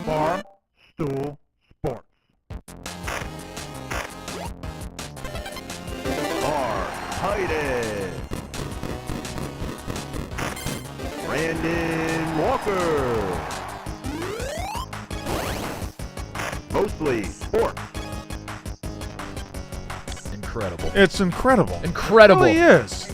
Farm Stool Sports. Titus, Brandon Walker. Mostly sports. Incredible. It's incredible. Incredible. It really is.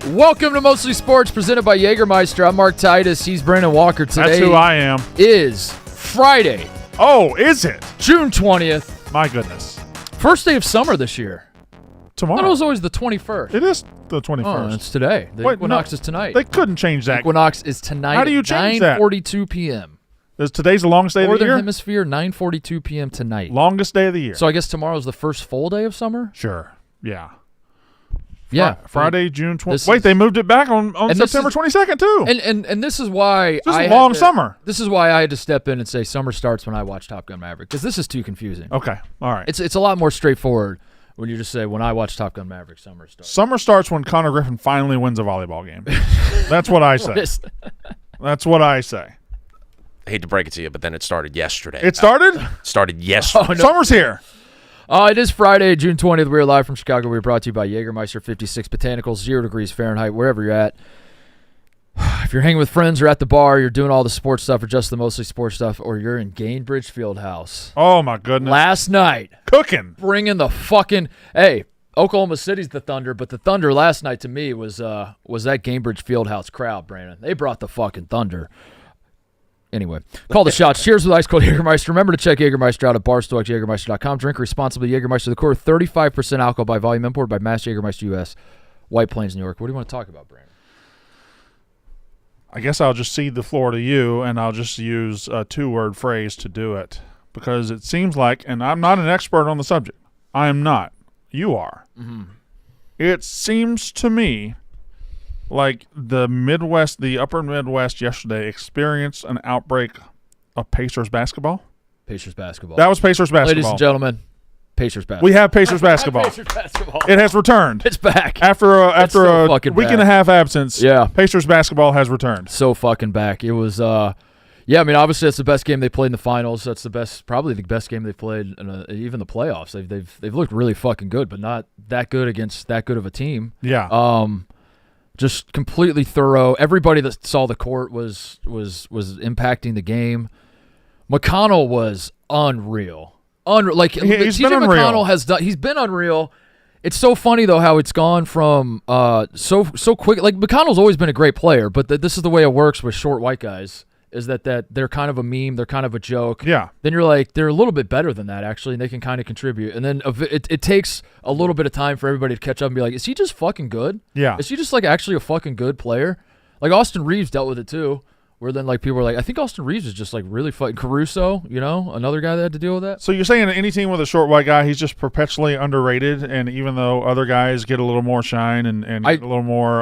Welcome to Mostly Sports, presented by Jägermeister. I'm Mark Titus. He's Brandon Walker. Today That's who I am. is Friday, Oh, is it? June 20th. My goodness. First day of summer this year. I Tomorrow. thought it was always the 21st. It is the 21st. Oh, it's today. The Wait, equinox no, is tonight. They couldn't change that. Equinox is tonight. How do you change that? 9:42 p.m. Is today's the longest day of the Northern year? Hemisphere, 9:42 p.m. tonight. Longest day of the year. So I guess tomorrow's the first full day of summer? Sure. Yeah. Yeah. Friday, June 20th. This Wait, is- they moved it back on September 22nd, too. And this is why This is I a had long to- summer. This is why I had to step in and say summer starts when I watch Top Gun Maverick, because this is too confusing. Okay. All right. It's a lot more straightforward when you just say, when I watch Top Gun Maverick, summer starts. Summer starts when Connor Griffin finally wins a volleyball game. That's what I say. That's what I say. I hate to break it to you, but then it started yesterday. It started? Started yesterday. Oh, no. Summer's here. It is Friday, June 20th. We are live from Chicago. We're brought to you by Jägermeister 56 Botanicals, 0 degrees Fahrenheit, wherever you're at. If you're hanging with friends or at the bar, you're doing all the sports stuff or just the mostly sports stuff, or you're in Gainbridge Fieldhouse. Oh, my goodness. Last night, Cooking. bringing the fucking – hey, Oklahoma City's the Thunder, but the Thunder last night to me was that Gainbridge Fieldhouse crowd, Brandon. They brought the fucking Thunder. Anyway, call the shots. Cheers with ice cold Jägermeister. Remember to check Jägermeister out at barstool@Jägermeister.com. Drink responsibly. Jägermeister, the core 35% alcohol by volume, imported by Mass Jägermeister U.S., White Plains, New York. What do you want to talk about, Brandon? I guess I'll just cede the floor to you, and I'll just use a two-word phrase to do it, because it seems like, and I'm not an expert on the subject. I am not. You are. Mm-hmm. It seems to me like the Midwest, the upper Midwest yesterday experienced an outbreak of Pacers basketball. Pacers basketball. That was Pacers basketball. Ladies and gentlemen, Pacers basketball. We have Pacers basketball. Pacers basketball. It has returned. It's back. After a so fucking week back. and a half absence, Yeah. Pacers basketball has returned. So fucking back. It was, yeah, I mean, obviously that's the best game they played in the finals. That's the best, probably the best game they've played in even the playoffs. They've looked really fucking good, but not that good against that good of a team. Yeah. Just completely thorough. Everybody that saw the court was impacting the game. McConnell was unreal. Like He's TJ been unreal. McConnell has done. He's been unreal. It's so funny though how it's gone from so quick. Like McConnell's always been a great player, but this is the way it works with short white guys. Is that they're kind of a meme, they're kind of a joke. Yeah. Then you're like, they're a little bit better than that, actually, and they can kind of contribute. And then it takes a little bit of time for everybody to catch up and be like, is he just fucking good? Yeah. Is he just, like, actually a fucking good player? Like, Austin Reeves dealt with it, too, where then, like, people were like, I think Austin Reeves is just, like, really fucking Caruso, you know, another guy that had to deal with that. So you're saying any team with a short white guy, he's just perpetually underrated, and even though other guys get a little more shine and get a little more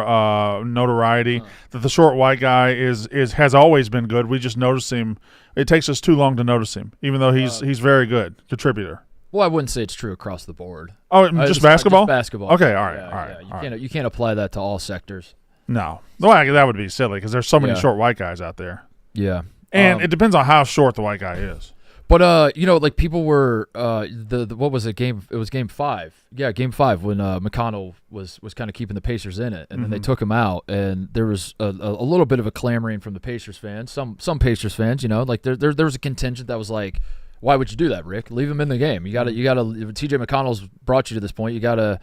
notoriety, that the short white guy has always been good. We just notice him. It takes us too long to notice him, even though he's very good contributor. Well, I wouldn't say it's true across the board. Oh, just basketball? Just basketball. Okay, all right, Yeah, all right. yeah. all right. You can't apply that to all sectors. No. Well, that would be silly because there's so many Yeah. short white guys out there. Yeah. And it depends on how short the white guy is. But you know, like people were the what was it game? It was game 5. Yeah, game 5 when McConnell was kind of keeping the Pacers in it, and then they took him out, and there was a little bit of a clamoring from the Pacers fans. Some Pacers fans, you know, like there was a contingent that was like, why would you do that, Rick? Leave him in the game. You gotta TJ McConnell's brought you to this point. You gotta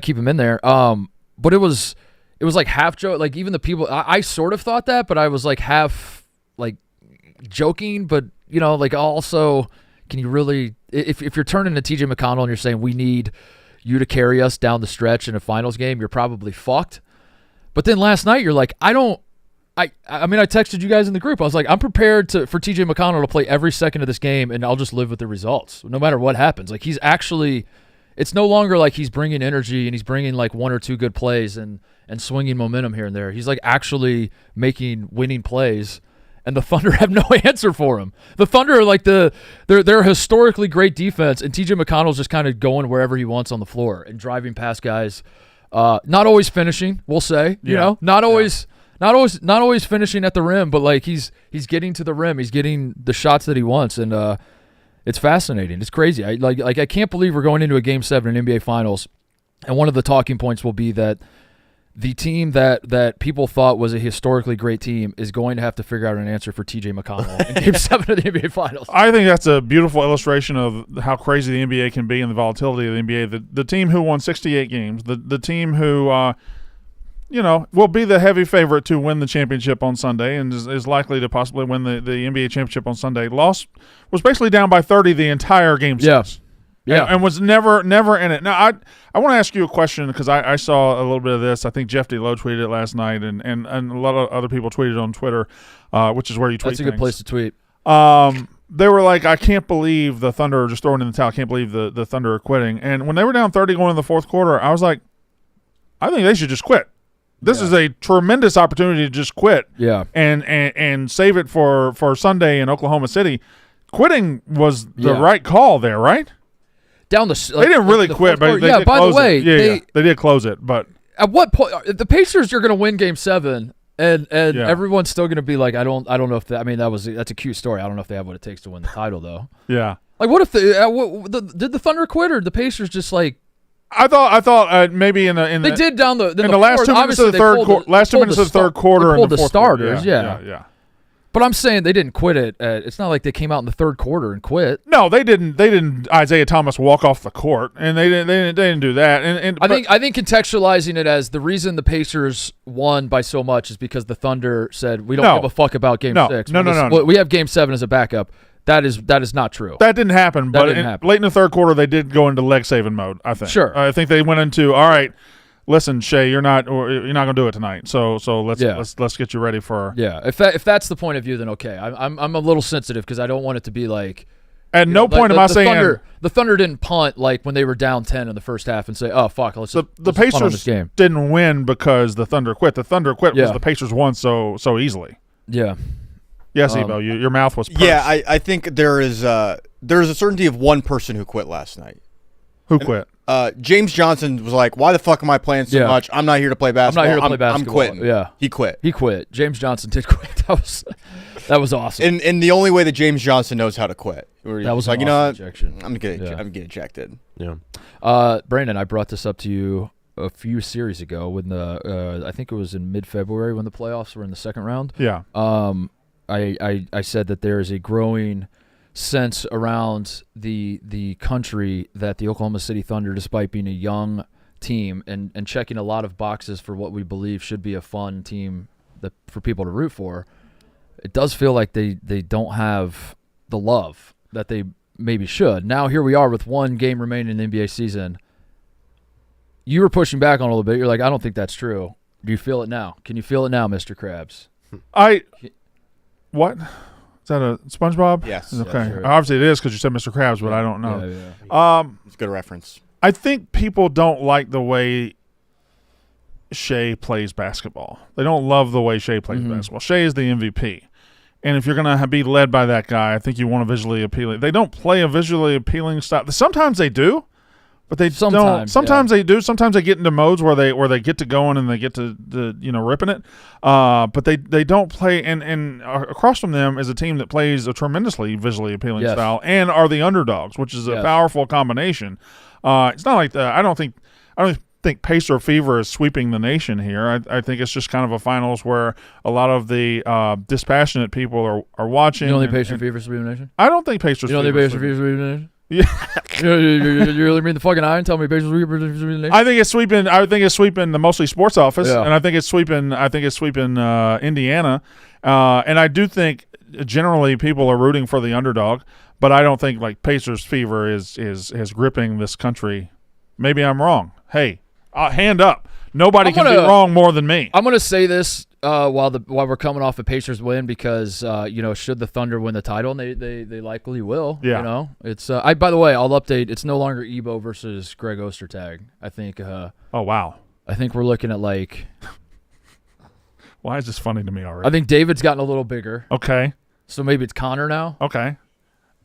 keep him in there. But it was like half joke. Like even the people, I sort of thought that, but I was like half like joking, but you know, like also, can you really, if you're turning to TJ McConnell and you're saying we need you to carry us down the stretch in a finals game, you're probably fucked. But then last night you're like, I mean, I texted you guys in the group. I was like, I'm prepared for TJ McConnell to play every second of this game, and I'll just live with the results no matter what happens. Like he's actually, it's no longer like he's bringing energy and he's bringing like one or two good plays and swinging momentum here and there. He's like actually making winning plays. And the Thunder have no answer for him. The Thunder are like they're a historically great defense, and TJ McConnell's just kind of going wherever he wants on the floor and driving past guys. Not always finishing, we'll say. You know, not always Not always finishing at the rim, but like he's getting to the rim. He's getting the shots that he wants, and it's fascinating. It's crazy. I can't believe we're going into a Game 7 in NBA Finals, and one of the talking points will be that the team that people thought was a historically great team is going to have to figure out an answer for T.J. McConnell in Game 7 of the NBA Finals. I think that's a beautiful illustration of how crazy the NBA can be and the volatility of the NBA. The team who won 68 games, the team who will be the heavy favorite to win the championship on Sunday and is likely to possibly win the NBA championship on Sunday, was basically down by 30 the entire Game 6. Yeah, and was never in it. Now, I want to ask you a question because I saw a little bit of this. I think Jeff DeLoe tweeted it last night, and a lot of other people tweeted on Twitter, which is where you tweet. That's a good place to tweet. They were like, I can't believe the Thunder are just throwing in the towel. I can't believe the Thunder are quitting. And when they were down 30 going in the fourth quarter, I was like, I think they should just quit. This is a tremendous opportunity to just quit. Yeah, and save it for Sunday in Oklahoma City. Quitting was the right call there, right? Down they didn't really quit, but they did by close the way, it. They did close it. But at what point the Pacers are going to win Game 7, and everyone's still going to be like, I don't know if that. I mean, that's a cute story. I don't know if they have what it takes to win the title, though. Yeah. Like, what if did the Thunder quit, or the Pacers just like? I thought maybe in the they did down the in the last 2 minutes of the third quarter. Last 2 minutes of the third quarter, and the fourth starters. Quarter. Yeah. But I'm saying they didn't quit it. It's not like they came out in the third quarter and quit. No, they didn't. They didn't. Isaiah Thomas walk off the court, and they didn't do that. And I think contextualizing it as the reason the Pacers won by so much is because the Thunder said we don't give a fuck about Game 6. No. We have Game 7 as a backup. That is not true. That didn't happen. Late in the third quarter, they did go into leg saving mode. I think. Sure. I think they went into all right. Listen, Shea, you're not going to do it tonight. So let's get you ready for. Yeah, if that's the point of view, then okay. I'm a little sensitive because I don't want it to be like. At no point am I saying the Thunder didn't punt like when they were down 10 in the first half and say, oh fuck, the Pacers didn't win because the Thunder quit. The Thunder quit because the Pacers won so easily. Yeah. Yes, Ebo, your mouth was pursed. Yeah, I think there is a certainty of one person who quit last night. Who quit? James Johnson was like, why the fuck am I playing so much? I'm not here to play basketball. I'm not here to play basketball. I'm quitting. Yeah. He quit. James Johnson did quit. That was awesome. And the only way that James Johnson knows how to quit. That was like, awesome ejection. I'm gonna get ejected. Yeah. Brandon, I brought this up to you a few series ago when I think it was in mid-February when the playoffs were in the second round. Yeah. I said that there is a growing sense around the country that the Oklahoma City Thunder, despite being a young team and checking a lot of boxes for what we believe should be a fun team for people to root for, it does feel like they don't have the love that they maybe should. Now here we are with one game remaining in the NBA season. You were pushing back on it a little bit. You're like, I don't think that's true. Do you feel it now? Can you feel it now, Mr. Krabs? What? Is that a SpongeBob? Yes. Okay. Yeah, sure. Obviously it is because you said Mr. Krabs, but I don't know. Yeah. It's a good reference. I think people don't like the way Shea plays basketball. They don't love the way Shea plays basketball. Shea is the MVP. And if you're going to be led by that guy, I think you want a visually appealing. They don't play a visually appealing style. Sometimes they do, but they don't. Sometimes they do. Sometimes they get into modes where they get to going and they get to ripping it. But they don't play. And across from them is a team that plays a tremendously visually appealing style and are the underdogs, which is a powerful combination. It's not like I don't think Pacer fever is sweeping the nation here. I think it's just kind of a finals where a lot of the dispassionate people are watching. You don't think Pacer fever is sweeping the nation? I don't think Pacer. You don't think Pacer fever is sweeping the nation? Yeah. you really mean the fucking eye and tell me Pacers sweeping the nation? I think it's sweeping the mostly sports office, and I think it's sweeping Indiana, and I do think generally people are rooting for the underdog, but I don't think like Pacers fever is gripping this country. Maybe I'm wrong. Hey, hand up. Nobody can be wrong more than me. I'm gonna say this while we're coming off a Pacers win because should the Thunder win the title, and they likely will. Yeah. It's by the way, I'll update. It's no longer Ebo versus Greg Ostertag. I think. Oh wow. I think we're looking at like. Why is this funny to me already? I think David's gotten a little bigger. Okay. So maybe it's Connor now. Okay.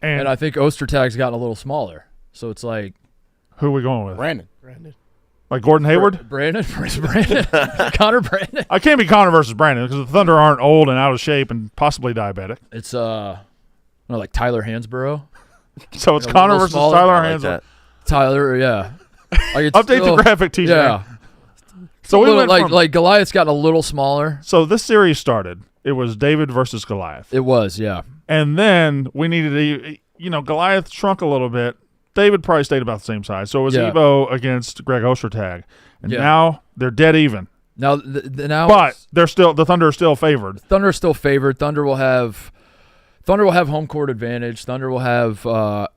And I think Ostertag's gotten a little smaller. So it's like. Who are we going with? Brandon. Like Gordon Hayward? Brandon versus Brandon. Connor Brandon. I can't be Connor versus Brandon because the Thunder aren't old and out of shape and possibly diabetic. It's like Tyler Hansborough. So it's Connor versus smaller. Tyler I like Hansborough. that. Tyler, yeah. Like it's Update still, the graphic, TJ. Yeah. So we went like from, like Goliath's gotten a little smaller. So this series started. It was David versus Goliath. It was, yeah. And then we needed to, Goliath shrunk a little bit. David probably stayed about the same size. So it was Ebo against Greg Ostertag. And now they're dead even. Now, but the Thunder are still favored. Thunder are still favored. Thunder will have home court advantage. Thunder will have the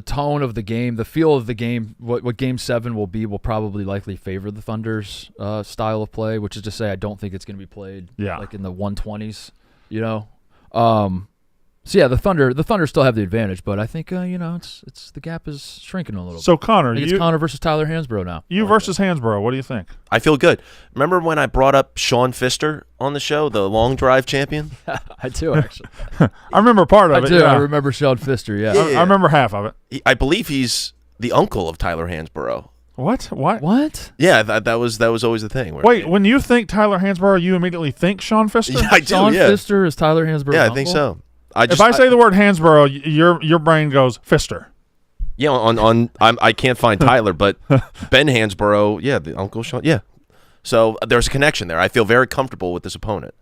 tone of the game, the feel of the game. What Game 7 will be will probably likely favor the Thunder's style of play, which is to say I don't think it's going to be played like in the 120s. So yeah, the Thunder still have the advantage, but I think it's the gap is shrinking a little. So Connor, it's Connor versus Tyler Hansborough now. You versus Hansborough. What do you think? I feel good. Remember when I brought up Sean Pfister on the show, the long drive champion? I do actually. I remember part of it. I do. Yeah. I remember Sean Pfister. Yeah. I remember half of it. I believe he's the uncle of Tyler Hansborough. What? What? Yeah, that was always the thing. Wait, when you think Tyler Hansborough, you immediately think Sean Pfister? Yeah, I do. Sean Pfister is Tyler Hansborough's Yeah, I uncle? think so. If I say the word Hansborough, your brain goes Pfister. Yeah, I can't find Tyler, but Ben Hansborough, yeah, the Uncle Sean, yeah. So there's a connection there. I feel very comfortable with this opponent.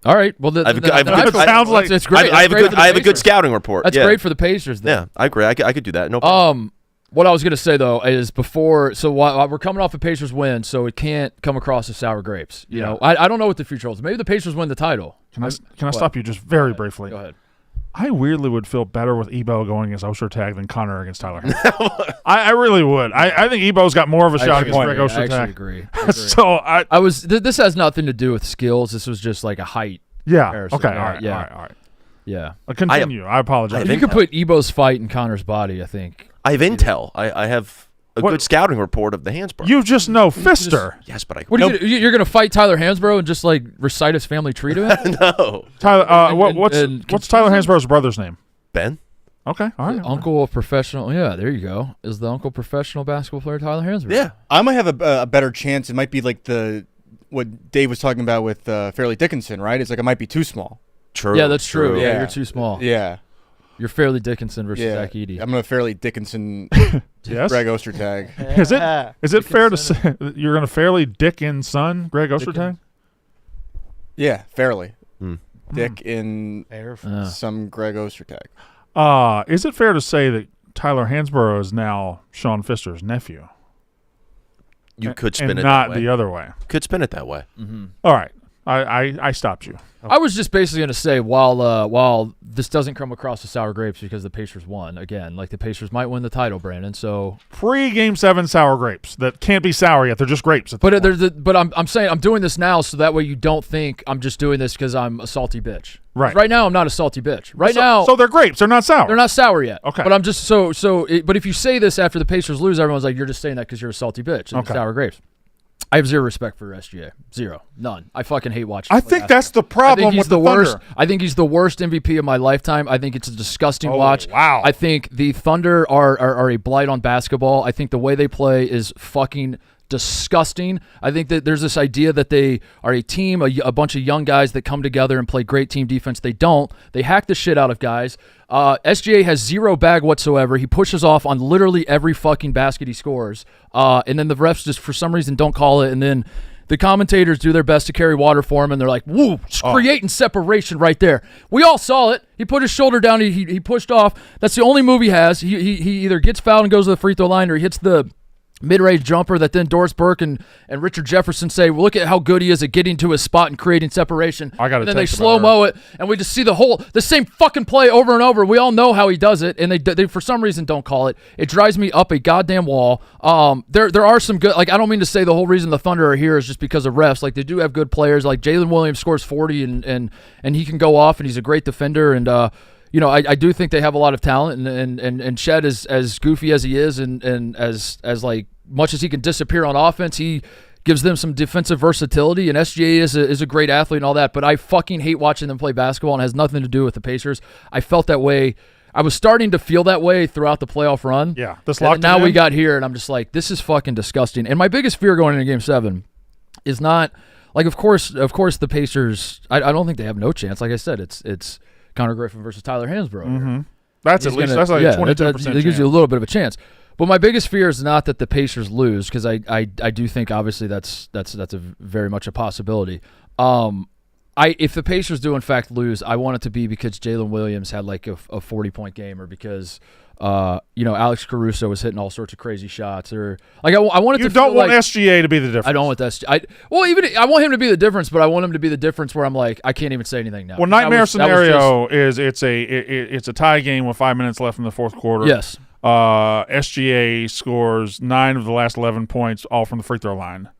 All right. Well, sounds like it's great. I have a good scouting report. That's great for the Pacers. Then. Yeah, I agree. I could do that. No problem. What I was gonna say though is while we're coming off a Pacers win, so it can't come across as sour grapes. You know, I don't know what the future holds. Maybe the Pacers win the title. Can I stop you just very briefly? Go ahead. I weirdly would feel better with Ebo going against Ostertag than Connor against Tyler. I really would. I think Ebo's got more of a shot against Greg Ostertag. I actually agree. So this has nothing to do with skills. This was just like a height. Yeah. Comparison. Okay. All right. Yeah. Continue. I apologize. You could put Ebo's fight in Connor's body, I think. I have intel. I have a good scouting report of the Hansborough. You just know Pfister. Yes, but you're going to fight Tyler Hansborough and just like recite his family tree to him? No. Tyler, what's Tyler Hansborough's brother's name? Ben. Okay, all right. Uncle of professional. Yeah, there you go. Is the uncle professional basketball player Tyler Hansborough? Yeah. I might have a better chance. It might be like what Dave was talking about with Fairleigh Dickinson, right? It's like it might be too small. True. Yeah, that's true. Yeah. You're too small. Yeah. You're Fairleigh Dickinson versus Zach Edey. I'm going to Fairleigh Dickinson yes? Greg Ostertag. Is it fair to say you're going to Fairleigh Dickinson Greg Ostertag? Yeah, Fairleigh. Dick in some Greg Ostertag. Is it fair to say that Tyler Hansborough is now Sean Pfister's nephew? You could spin and it not that way. the other way. Could spin it that way. Mm-hmm. All right. I stopped you. I was just basically going to say while this doesn't come across as sour grapes because the Pacers won again, like the Pacers might win the title, Brandon. So pre-Game 7 sour grapes that can't be sour yet; they're just grapes. But I'm saying I'm doing this now so that way you don't think I'm just doing this because I'm a salty bitch. Right. Right now I'm not a salty bitch. Now, so they're grapes. They're not sour. They're not sour yet. Okay. But I'm just but if you say this after the Pacers lose, everyone's like you're just saying that because you're a salty bitch. And sour grapes. I have zero respect for SGA. Zero. None. I fucking hate watching. I think that's the problem with the worst. Thunder. I think he's the worst MVP of my lifetime. I think it's a disgusting watch. Wow. I think the Thunder are a blight on basketball. I think the way they play is fucking disgusting. I think that there's this idea that they are a team, a bunch of young guys that come together and play great team defense. They don't. They hack the shit out of guys. SGA has zero bag whatsoever. He pushes off on literally every fucking basket he scores. And then the refs just for some reason don't call it. And then the commentators do their best to carry water for him. And they're like, woo, creating separation right there. We all saw it. He put his shoulder down. He pushed off. That's the only move he has. He either gets fouled and goes to the free throw line or he hits the mid-range jumper that then Doris Burke and Richard Jefferson say, well, look at how good he is at getting to his spot and creating separation. And then they slow-mo it, and we just see the same fucking play over and over. We all know how he does it, and they for some reason don't call it. It drives me up a goddamn wall. There are some good, like I don't mean to say the whole reason the Thunder are here is just because of refs. Like they do have good players. Like Jalen Williams scores 40 and he can go off, and he's a great defender, and I do think they have a lot of talent, and Shed is as goofy as he is, and as like much as he can disappear on offense, he gives them some defensive versatility. And SGA is a great athlete and all that, but I fucking hate watching them play basketball, and it has nothing to do with the Pacers. I felt that way. I was starting to feel that way throughout the playoff run. Yeah, this and locked now in. we got here, and I'm just like, this is fucking disgusting. And my biggest fear going into Game 7 is not like, of course, the Pacers. I don't think they have no chance. Like I said, it's Connor Griffin versus Tyler Hansbrough. Mm-hmm. That's at least that's like a 22%. It gives you a little bit of a chance. But my biggest fear is not that the Pacers lose, because I do think obviously that's a very much a possibility. If the Pacers do in fact lose, I want it to be because Jalen Williams had like a 40-point game, or because Alex Caruso was hitting all sorts of crazy shots, or like I wanted to. You don't want like, SGA to be the difference. I don't want SGA. I want him to be the difference, but I want him to be the difference where I'm like, I can't even say anything now. Well, nightmare scenario is it's a tie game with 5 minutes left in the fourth quarter. Yes. SGA scores 9 of the last 11 points, all from the free throw line.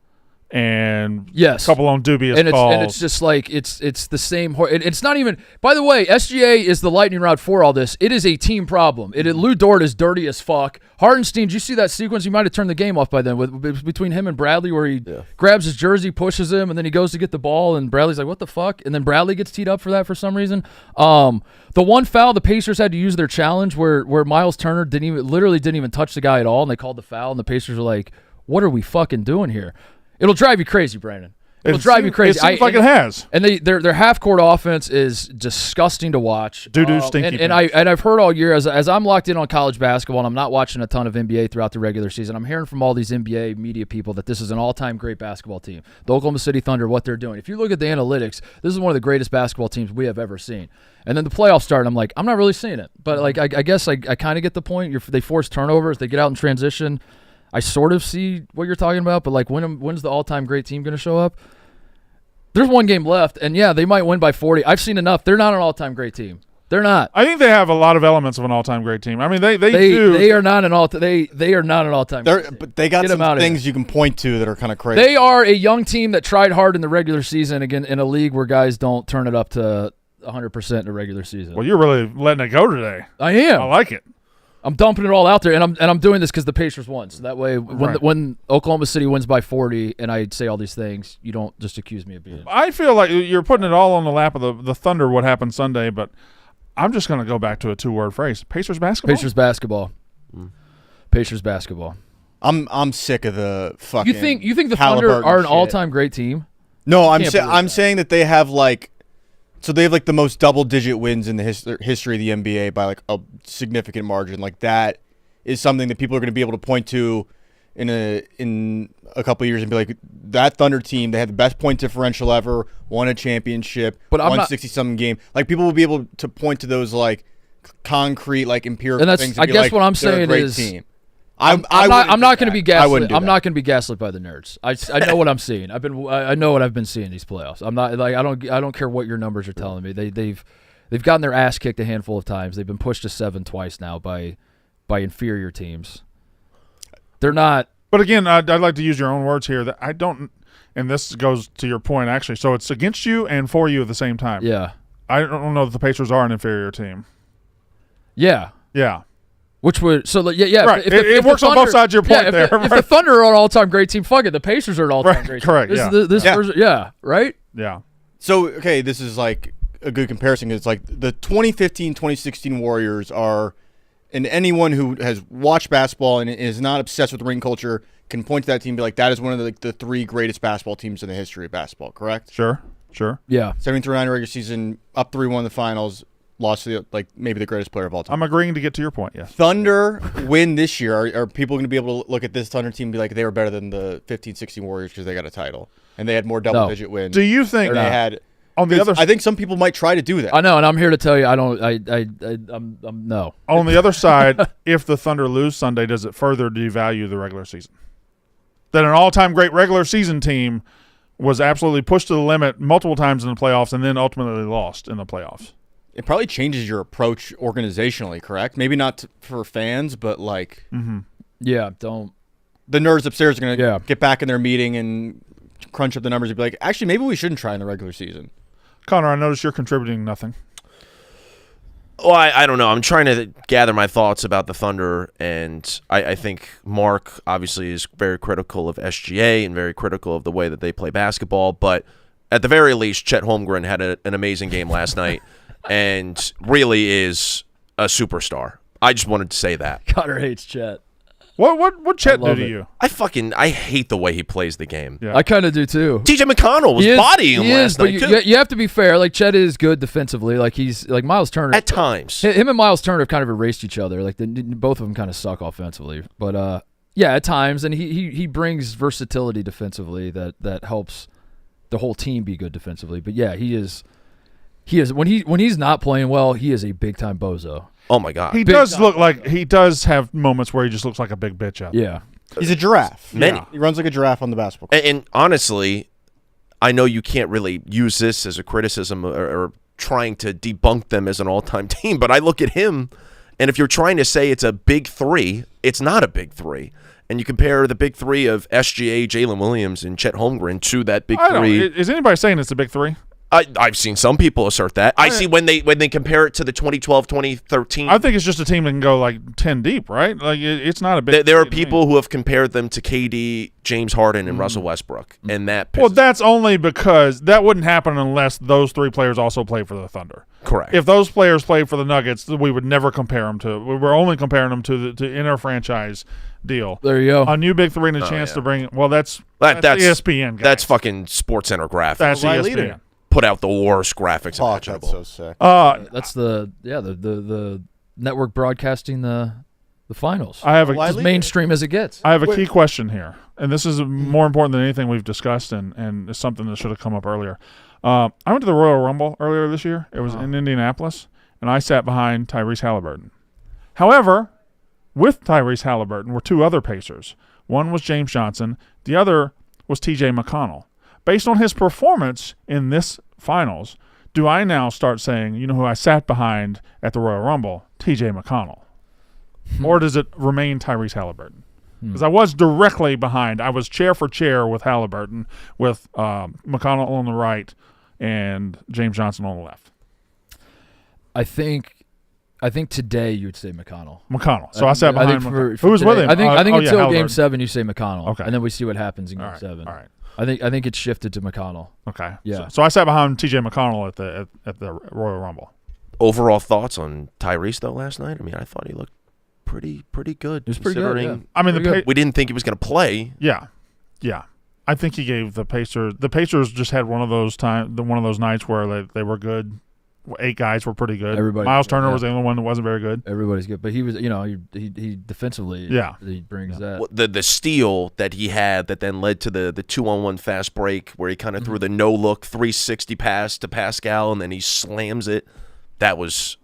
And yes, a couple on dubious calls. And it's just like it's the same. It's not even. By the way, SGA is the lightning rod for all this. It is a team problem. Lou Dort is dirty as fuck. Hartenstein, did you see that sequence? You might have turned the game off by then between him and Bradley, where he grabs his jersey, pushes him, and then he goes to get the ball, and Bradley's like, "What the fuck?" And then Bradley gets teed up for that for some reason. The one foul the Pacers had to use their challenge where Miles Turner literally didn't even touch the guy at all, and they called the foul, and the Pacers were like, "What are we fucking doing here?" It'll drive you crazy, Brandon. It'll drive you crazy. It seems like it has. And their half-court offense is disgusting to watch. Doo-doo stinky. And I've heard all year, as I'm locked in on college basketball, and I'm not watching a ton of NBA throughout the regular season, I'm hearing from all these NBA media people that this is an all-time great basketball team. The Oklahoma City Thunder, what they're doing. If you look at the analytics, this is one of the greatest basketball teams we have ever seen. And then the playoffs start, and I'm like, I'm not really seeing it. But like, I guess I kind of get the point. They force turnovers. They get out in transition. I sort of see what you're talking about, but like when's the all-time great team going to show up? There's one game left, and yeah, they might win by 40. I've seen enough. They're not an all-time great team. They're not. I think they have a lot of elements of an all-time great team. I mean, they do. They are not an they are not an all-time great team. But they got some things you can point to that are kind of crazy. They are a young team that tried hard in the regular season, again, in a league where guys don't turn it up to 100% in the regular season. Well, you're really letting it go today. I am. I like it. I'm dumping it all out there, and I'm doing this because the Pacers won. So that way, when Oklahoma City wins by 40, and I say all these things, you don't just accuse me of being. I feel like you're putting it all on the lap of the Thunder. What happened Sunday? But I'm just going to go back to a 2-word phrase: Pacers basketball. Pacers basketball. Pacers basketball. I'm sick of the fucking. You think the Thunder are an all-time great team? No, I'm saying that they have like. So they have like the most double-digit wins in the history of the NBA by like a significant margin. Like that is something that people are going to be able to point to in a couple of years and be like, that Thunder team, they had the best point differential ever, won a championship, won 60-something game. Like people will be able to point to those like concrete, like empirical things. I guess what I'm saying is, team. I'm not going to be gaslit. I'm not going to be gaslit by the nerds. I know what I'm seeing. I know what I've been seeing these playoffs. I'm not like I don't care what your numbers are telling me. They've gotten their ass kicked a handful of times. They've been pushed to 7 twice now by inferior teams. They're not. But again, I'd like to use your own words here. That I don't, and this goes to your point actually. So it's against you and for you at the same time. Yeah. I don't know that the Pacers are an inferior team. Yeah. Yeah. Which would yeah. Right. It works on both sides of your point there. If the Thunder are an all-time great team, fuck it. The Pacers are an all-time great team. Correct. Right. Yeah. So okay, this is like a good comparison. It's like the 2015-2016 Warriors are, and anyone who has watched basketball and is not obsessed with ring culture can point to that team and be like, that is one of the 3 greatest basketball teams in the history of basketball. Correct? Sure. Yeah. 73-9 regular season, up 3-1 in the finals. Lost to maybe the greatest player of all time. I'm agreeing to get to your point, yes. Thunder win this year. Are people going to be able to look at this Thunder team and be like, they were better than the 15-16 Warriors because they got a title and they had more double-digit wins? Do you think they had? On the other, I think some people might try to do that. I know, and I'm here to tell you, I don't. I'm no. On the other side, if the Thunder lose Sunday, does it further devalue the regular season? That an all-time great regular season team was absolutely pushed to the limit multiple times in the playoffs and then ultimately lost in the playoffs. It probably changes your approach organizationally, correct? Maybe not for fans, but like, yeah, don't. The nerds upstairs are going to get back in their meeting and crunch up the numbers and be like, actually, maybe we shouldn't try in the regular season. Connor, I notice you're contributing nothing. Well, I don't know. I'm trying to gather my thoughts about the Thunder, and I think Mark obviously is very critical of SGA and very critical of the way that they play basketball, but at the very least, Chet Holmgren had an amazing game last night. And really is a superstar. I just wanted to say that. Connor hates Chet. What Chet do love to it. you? I hate the way he plays the game. Yeah. I kind of do too. TJ McConnell was bodying him last night too. You have to be fair. Like Chet is good defensively. Like he's like Miles Turner At times. Him and Miles Turner have kind of erased each other. Like both of them kind of suck offensively. But yeah, at times, and he brings versatility defensively that helps the whole team be good defensively. But yeah, he is when he's not playing well, he is a big time bozo. Oh my God. He does have moments where he just looks like a big bitch out. Yeah. He's a giraffe. Many. Yeah. He runs like a giraffe on the basketball court. And honestly, I know you can't really use this as a criticism or trying to debunk them as an all-time team, but I look at him, and if you're trying to say it's a big three, it's not a big three. And you compare the big three of SGA, Jalen Williams, and Chet Holmgren to that big three. Is anybody saying it's a big three? I've seen some people assert that. I see when they compare it to the 2012, 2013. I think it's just a team that can go like 10 deep, right? Like it's not a big. There are people who have compared them to KD, James Harden, and Russell Westbrook, and that. Well, that's only because that wouldn't happen unless those three players also play for the Thunder. Correct. If those players played for the Nuggets, we would never compare them to. We were only comparing them to the inter-franchise deal. There you go. A new big three and a chance to bring. Well, that's ESPN. Guys. That's fucking Sports Center graphics. That's Why ESPN. leader? Put out the worst graphics Oh, imaginable. that's so sick. That's the network broadcasting the finals. I have As mainstream as it gets. I have a key question here, and this is more important than anything we've discussed, and it's something that should have come up earlier. I went to the Royal Rumble earlier this year. It was in Indianapolis, and I sat behind Tyrese Halliburton. However, with Tyrese Halliburton were two other Pacers. One was James Johnson. The other was T.J. McConnell. Based on his performance in this finals, do I now start saying, you know who I sat behind at the Royal Rumble? T.J. McConnell. Or does it remain Tyrese Halliburton? Because I was directly behind. I was chair for chair with Halliburton, with McConnell on the right and James Johnson on the left. I think today you would say McConnell. McConnell. So I sat behind McConnell. Who was today, with him? I think until Halliburton. Game 7 you say McConnell. Okay. And then we see what happens in Game 7. All right. I think it's shifted to McConnell. Okay. Yeah. So I sat behind T.J. McConnell at the Royal Rumble. Overall thoughts on Tyrese though last night? I mean, I thought he looked pretty good. He was pretty good. Yeah. I mean, we didn't think he was going to play. Yeah. I think he gave the Pacers. The Pacers just had one of those nights where they were good. 8 guys were pretty good. Miles Turner was the only one that wasn't very good. Everybody's good, but he was, he defensively, he brings that. Well, the steal that he had that then led to the 2-on-1 fast break where he kind of threw the no look 360 pass to Pascal and then he slams it. That was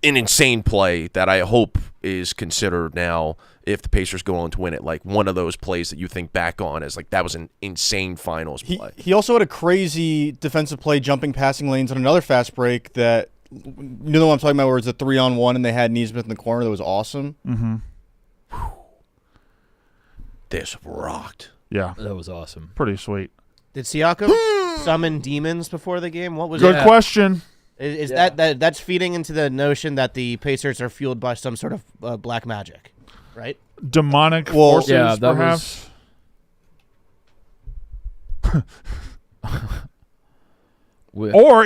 an insane play that I hope is considered now if the Pacers go on to win it, like one of those plays that you think back on as like that was an insane finals play. He also had a crazy defensive play jumping passing lanes on another fast break that, you know what I'm talking about, where it's a 3-on-1 and they had Neesmith in the corner. That was awesome. Mm-hmm. This rocked. Yeah. That was awesome. Pretty sweet. Did Siakam summon demons before the game? What was Good question. Is that's feeding into the notion that the Pacers are fueled by some sort of black magic, right? Demonic forces, yeah, that perhaps. Or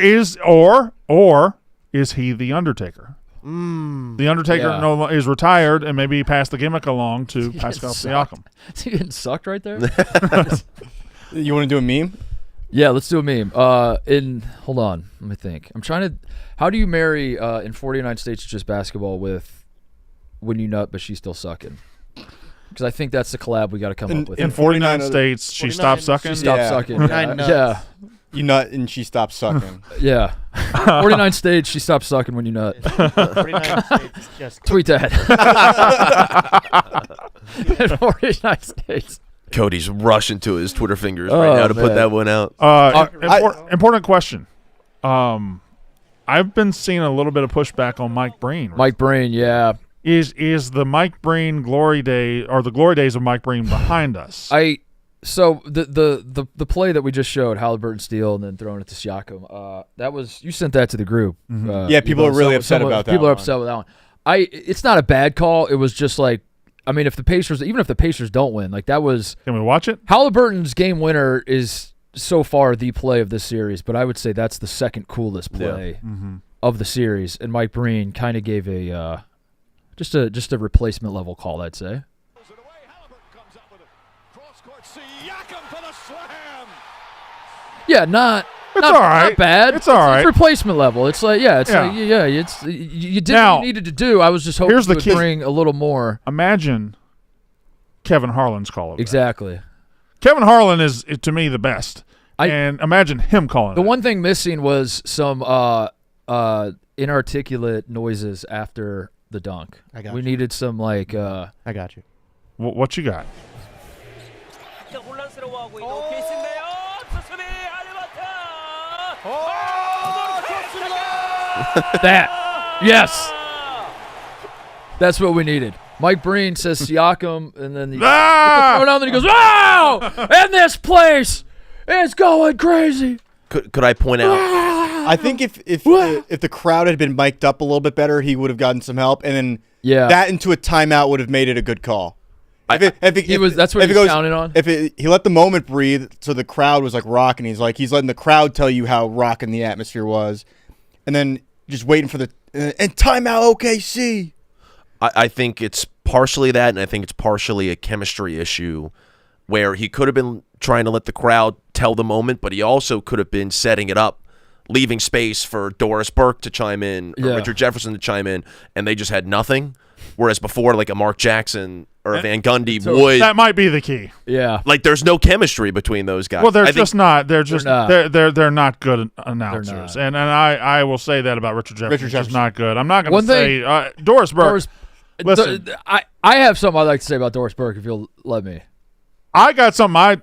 is he the Undertaker? The Undertaker is retired, and maybe he passed the gimmick along to Pascal Siakam. He getting sucked right there. You want to do a meme? Yeah, let's do a meme. Hold on, let me think. I'm trying to. How do you marry in 49 States It's Just Basketball with When You Nut But She's Still Sucking? Because I think that's the collab we got to come up with. In 49 states, she stopped sucking. She stopped sucking. 49 nuts. Yeah. You nut and she stops sucking. Yeah. 49 states, she stopped sucking when you nut. 49 states just Tweet that. 49 states. Cody's rushing to his Twitter fingers right now to put that one out. Important question. I've been seeing a little bit of pushback on Mike Breen. Mike Breen, yeah. Is the Mike Breen glory day or the glory days of Mike Breen behind us? So the play that we just showed, Halliburton steal and then throwing it to Siakam, that was, you sent that to the group. Mm-hmm. Yeah, people are really upset about that. People are upset with that one. It's not a bad call. It was just like, I mean, even if the Pacers don't win, like that was. Can we watch it? Halliburton's game winner is so far the play of this series, but I would say that's the second coolest play of the series, and Mike Breen kind of gave a just a replacement level call, I'd say. Yeah, not It's all right. Not bad. It's all right. It's replacement level. It's like Yeah. it's you did what you needed to do. I was just hoping Here's the to key. bring a little more. Imagine Kevin Harlan's call of that. Exactly. Kevin Harlan is to me the best. And imagine him calling The it. one thing missing was some inarticulate noises after the dunk. We needed some like I got you. What you got? That. Yes. That's what we needed. Mike Breen says Siakam, and then he throw down, and then he goes, "Wow! And this place is going crazy." Could I point out? I think if the crowd had been mic'd up a little bit better, he would have gotten some help, and then that into a timeout would have made it a good call. That's what he was counting on. If he let the moment breathe, so the crowd was like rocking. He's letting the crowd tell you how rocking the atmosphere was, and then just waiting for the and timeout OKC. I think it's partially that, and I think it's partially a chemistry issue where he could have been trying to let the crowd tell the moment, but he also could have been setting it up, leaving space for Doris Burke to chime in or Richard Jefferson to chime in, and they just had nothing. Whereas before, like a Mark Jackson or a Van Gundy would. That might be the key. Yeah. Like there's no chemistry between those guys. Well, they're just not. They're not good announcers. And I will say that about Richard Jefferson. Richard Jefferson's not good. I'm not going to say Doris Burke. Listen, I have something I'd like to say about Doris Burke if you'll let me. I got something. I'll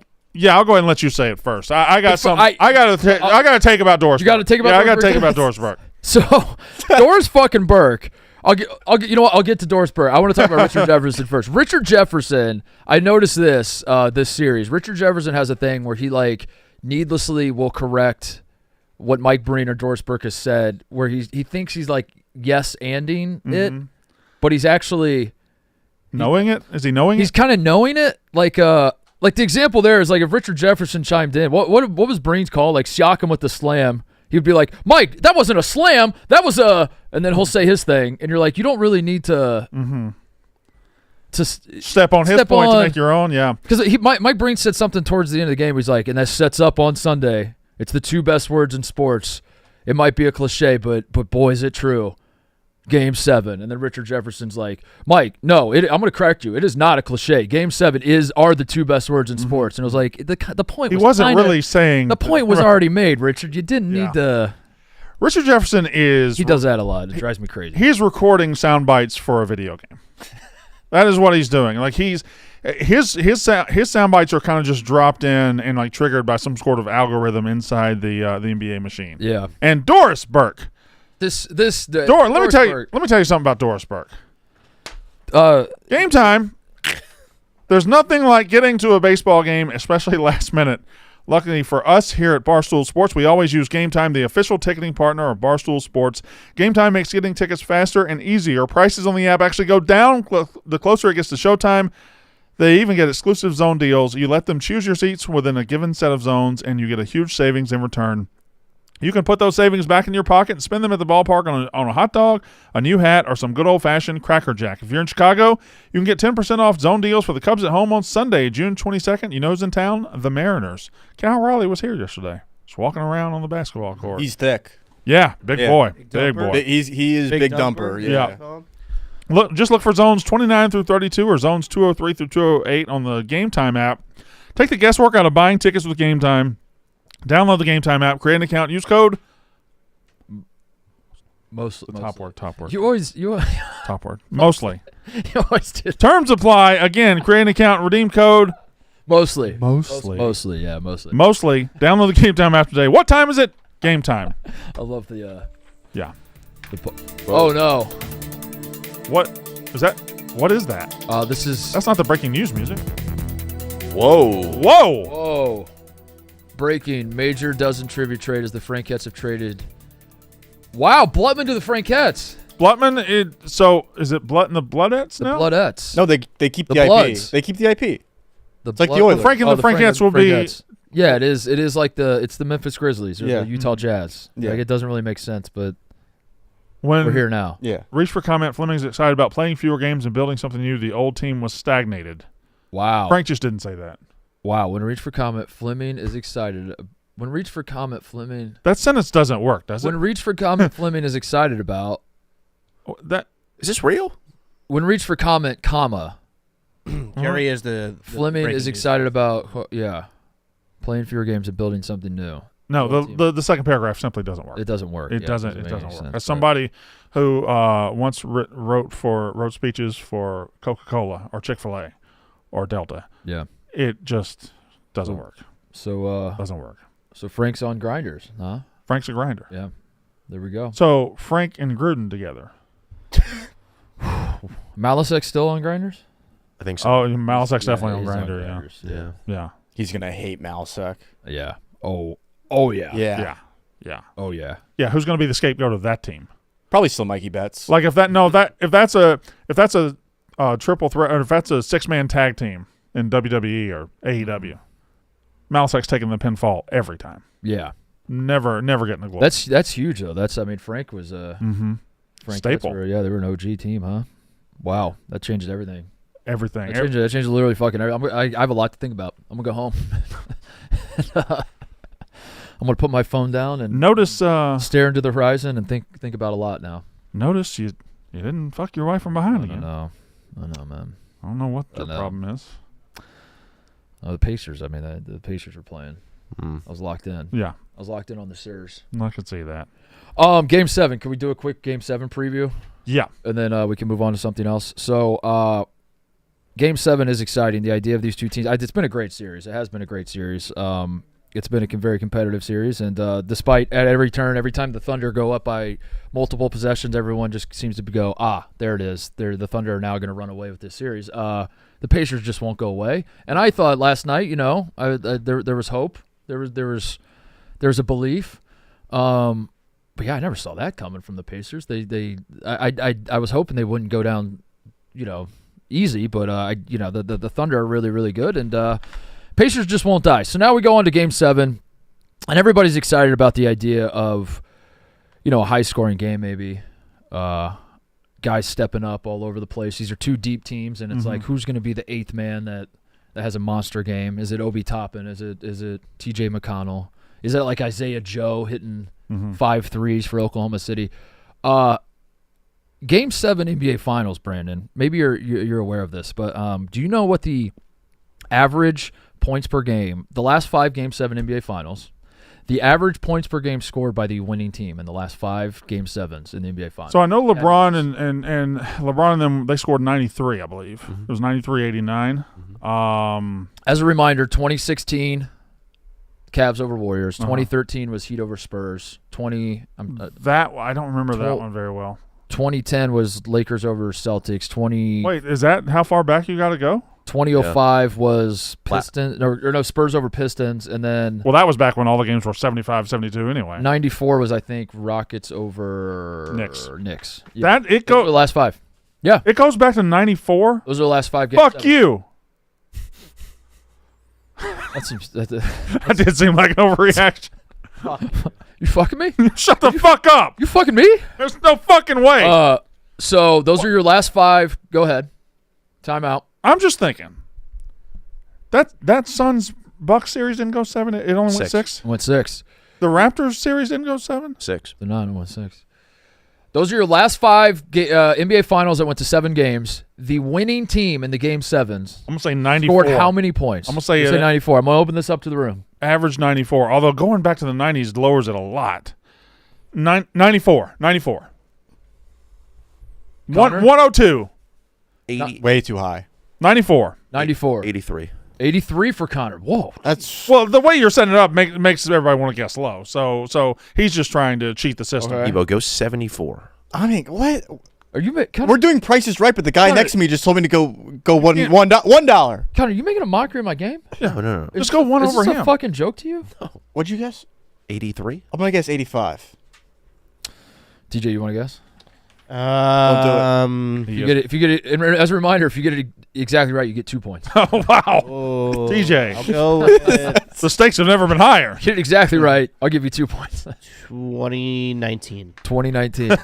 go ahead and let you say it first. I got something. I got to take about Doris. You got to take about. I got to take about Doris Burke. So, Doris fucking Burke. I'll get. You know what? I'll get to Doris Burke. I want to talk about Richard Jefferson first. Richard Jefferson. I noticed this series. Richard Jefferson has a thing where he like needlessly will correct what Mike Breen or Doris Burke has said, where he thinks he's like yes-anding it, but he's actually knowing it. Is he knowing it? He's kind of knowing it. Like the example there is like if Richard Jefferson chimed in, what was Breen's call? Like Siakam with the slam. He'd be like, Mike, that wasn't a slam. That was a, and then he'll say his thing, and you're like, you don't really need to step on his point to make your own. Yeah, because Mike Breen said something towards the end of the game. He's like, and that sets up on Sunday. It's the two best words in sports. It might be a cliche, but boy, is it true. Game 7, and then Richard Jefferson's like, Mike, no, I'm going to correct you. It is not a cliche. Game 7 are the two best words in sports. And it was like the point. He wasn't really saying the point was already made. Richard, you didn't need to. Richard Jefferson he does that a lot. It drives me crazy. He's recording sound bites for a video game. That is what he's doing. Like his sound bites are kind of just dropped in and like triggered by some sort of algorithm inside the NBA machine. Yeah. And Doris Burke. Let me tell you something about Doris Burke. Game time. There's nothing like getting to a baseball game, especially last minute. Luckily for us here at Barstool Sports, we always use Game Time, the official ticketing partner of Barstool Sports. Game Time makes getting tickets faster and easier. Prices on the app actually go down the closer it gets to showtime. They even get exclusive zone deals. You let them choose your seats within a given set of zones, and you get a huge savings in return. You can put those savings back in your pocket and spend them at the ballpark on a hot dog, a new hat, or some good old-fashioned Cracker Jack. If you're in Chicago, you can get 10% off zone deals for the Cubs at home on Sunday, June 22nd. You know who's in town? The Mariners. Cal Raleigh was here yesterday. Just walking around on the basketball court. He's thick. Yeah, big boy. Big boy. He is big dumper. Yeah. Look for zones 29 through 32 or zones 203 through 208 on the Game Time app. Take the guesswork out of buying tickets with Game Time. Download the Game Time app, create an account, use code. Top word. You always top word. Mostly. You always do. Terms apply. Again, create an account, redeem code. Mostly. Yeah, mostly. Download the Game Time app today. What time is it? Game time. I love the. Yeah. Oh no. What is that? What is that? That's not the breaking news music. Whoa. Breaking major dozen trivia trade as the Frankettes have traded. Wow, Blutman to the Frankettes. Blutman, is it Blut and the Bloodettes now? The Bloodettes. No, they keep the IP. Bloods. They keep the IP. It's like the The Oilers. Frank and the Frankettes will be. Yeah, it is. It is like it's the Memphis Grizzlies or Yeah. the Utah Jazz. Yeah. Like it doesn't really make sense, but We're here now. Yeah. Reach for comment. Fleming's excited about playing fewer games and building something new. The old team was stagnated. Wow. Frank just didn't say that. Wow. When Reach for comment, Fleming is excited. When Reach for comment, Fleming. That sentence doesn't work, does it? When Reach for comment, Fleming is excited about. That Is this real? When Reach for comment, comma. Jerry is the Fleming breaking is news. excited about, playing fewer games and building something new. no, Old the second paragraph simply doesn't work. It doesn't work. It Yeah, doesn't. It make doesn't any work. sense, As but- somebody who once wrote speeches for Coca-Cola or Chick-fil-A or Delta, Yeah. it just doesn't work. So Doesn't work. so Frank's on Grinders, huh? Frank's a grinder. Yeah. There we go. So Frank and Gruden together. Malasek still on Grinders? I think so. Oh, Malasek's Yeah, definitely on he's grinder. Grinders, yeah. Yeah. He's gonna hate Malsek. Yeah. Oh yeah. Yeah. Yeah. Yeah. Oh yeah. Yeah. Who's going to be the scapegoat of that team? Probably still Mikey Betts. Like if that's a triple threat, or if that's a 6-man tag team in WWE or AEW, Malasek's taking the pinfall every time. Yeah. Never getting the glory. That's huge though. Frank was mm-hmm. Frank Staple. they were an OG team, huh? Wow, that changes everything. Everything. That changes literally fucking everything. I have a lot to think about. I'm gonna go home. I'm gonna put my phone down and Notice stare into the horizon and think about a lot now. notice you didn't fuck your wife from behind again. I know, man. I don't know what I the know. problem is. The Pacers. I mean, the Pacers were playing. Mm. I was locked in. Yeah, I was locked in on the Sears. I could see that. Game 7. Can we do a quick Game 7 preview? Yeah. And then we can move on to something else. So, Game 7 is exciting. The idea of these two teams. It's been a great series. It has been a great series. It's been a very competitive series. And despite at every turn, every time the Thunder go up by multiple possessions, everyone just seems to go, there it is. The Thunder are now going to run away with this series. The Pacers just won't go away. And I thought last night, there was hope. There was a belief. But yeah, I never saw that coming from the Pacers. I was hoping they wouldn't go down, easy. But the Thunder are really, really good, and Pacers just won't die. So now we go on to Game 7, and everybody's excited about the idea of, a high-scoring game maybe. Guys stepping up all over the place. These are two deep teams, and it's like, who's going to be the eighth man that has a monster game? Is it Obi Toppin? Is it T.J. McConnell? Is it like Isaiah Joe hitting 5 threes for Oklahoma City? Game 7 NBA Finals, Brandon. Maybe you're aware of this, but do you know what the average points per game, the last 5 Game 7 NBA Finals, the average points per game scored by the winning team in the last 5 Game 7s in the NBA Finals? So I know LeBron and LeBron and them, they scored 93, I believe. It was 93-89. As a reminder, 2016, Cavs over Warriors. 2013 was Heat over Spurs. I don't remember that one very well. 2010 was Lakers over Celtics. Wait, is that how far back you got to go? 2005 was Pistons, or no, Spurs over Pistons, and then Well, that was back when all the games were 75-72 anyway. 94 was, I think, Rockets over Knicks. Yeah. That it Those were the goes. last 5. Yeah, It goes back to 94. those are the last 5 games. Fuck you. That seems. That did seem like an overreaction. You fucking me? Shut the fuck up. You fucking me? There's no fucking way. So those are your last 5. Go ahead. Timeout. I'm just thinking. That Suns Bucks series didn't go 7. It only went 6. Went 6. The Raptors series didn't go 7. 6. The 9 went 6. Those are your last 5 NBA Finals that went to 7 games. The winning team in the Game 7s I'm gonna say 94. scored how many points? I'm gonna say, 94. I'm gonna open this up to the room. Average 94. Although going back to the 90s lowers it a lot. 94. 102. 80, Way too high. 94. 94. 83. 83 for Connor. Whoa. That's Well, the way you're setting it up makes everybody want to guess low. So he's just trying to cheat the system. Okay. Evo goes 74. I mean, what? Are you Connor, We're doing prices right, but the guy Connor- next to me just told me to go $1. Connor, you making a mockery of my game? No. Just go one Is over this him. a fucking joke to you? What'd you guess? 83. I'm gonna guess 85. TJ, you want to guess? Don't If you get it, and as a reminder, if you get it exactly right, you get 2 points. Oh, wow. Oh, TJ. I'll go with The stakes have never been higher. Get it exactly right, I'll give you 2 points. 2019. 2019.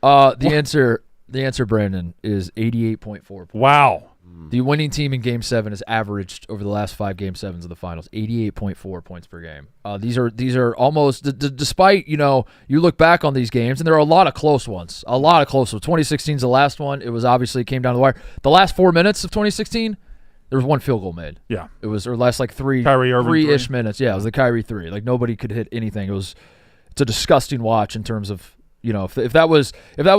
The answer, Brandon, is 88.4 points. Wow. The winning team in Game 7 has averaged over the last 5 Game 7s of the finals 88.4 points per game. These are almost despite you look back on these games and there are a lot of close ones. 2016 is the last one. It was obviously came down to the wire. The last 4 minutes of 2016, there was one field goal made. Yeah, it was or last like three-ish minutes. Yeah, it was the Kyrie 3. Like nobody could hit anything. It's a disgusting watch in terms of. If that was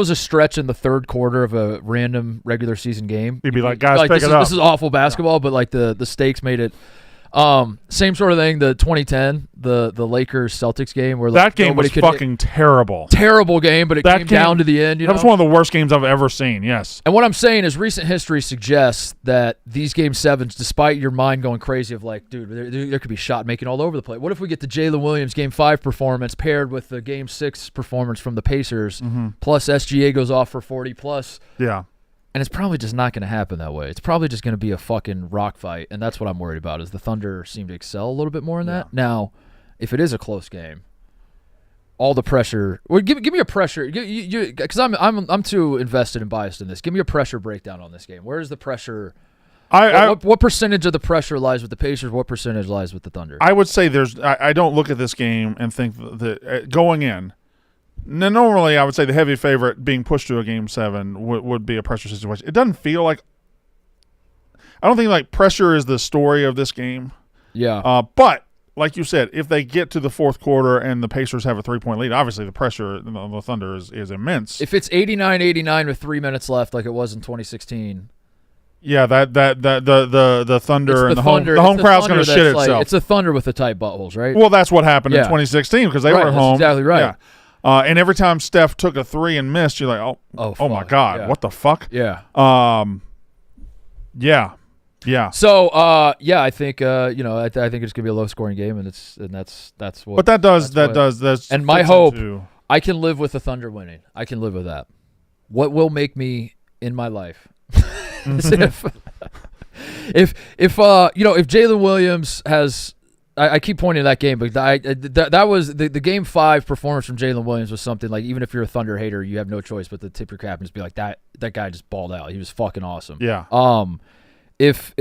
a stretch in the third quarter of a random regular season game, you'd be like, guys, pick it up. This is awful basketball, but like the stakes made it. Same sort of thing. The 2010, the Lakers Celtics game where that game was fucking terrible. Terrible game, but it came down to the end. That was one of the worst games I've ever seen. Yes. And what I'm saying is, recent history suggests that these Game 7s, despite your mind going crazy of like, dude, there could be shot making all over the place. What if we get the Jalen Williams Game 5 performance paired with the Game 6 performance from the Pacers, plus SGA goes off for 40 plus? Yeah. And it's probably just not going to happen that way. It's probably just going to be a fucking rock fight, and that's what I'm worried about. Is the Thunder seem to excel a little bit more in that? Now, if it is a close game, all the pressure. Well, give me a pressure, because I'm too invested and biased in this. Give me a pressure breakdown on this game. Where is the pressure? What percentage of the pressure lies with the Pacers? What percentage lies with the Thunder? I would say I don't look at this game and think that going in. Now, normally, I would say the heavy favorite being pushed to a Game 7 would be a pressure situation. It doesn't feel like – I don't think, like, pressure is the story of this game. Yeah. But, like you said, if they get to the fourth quarter and the Pacers have a 3-point lead, obviously the pressure on the Thunder is immense. If it's 89-89 with 3 minutes left like it was in 2016 – yeah, the Thunder and the home crowd's going to shit itself. It's the Thunder with the tight buttholes, right? Well, that's what happened in 2016 because they were at home. That's exactly right. Yeah. And every time Steph took a 3 and missed, you're like, oh my God, what the fuck? Yeah. Yeah. So, I think I think it's gonna be a low scoring game, and that's what. But that's and my hope, I can live with the Thunder winning. I can live with that. What will make me in my life is if Jalen Williams has. I keep pointing to that game, but that was the Game 5 performance from Jalen Williams was something like, even if you're a Thunder hater, you have no choice but to tip your cap and just be like, that guy just balled out. He was fucking awesome. Yeah. If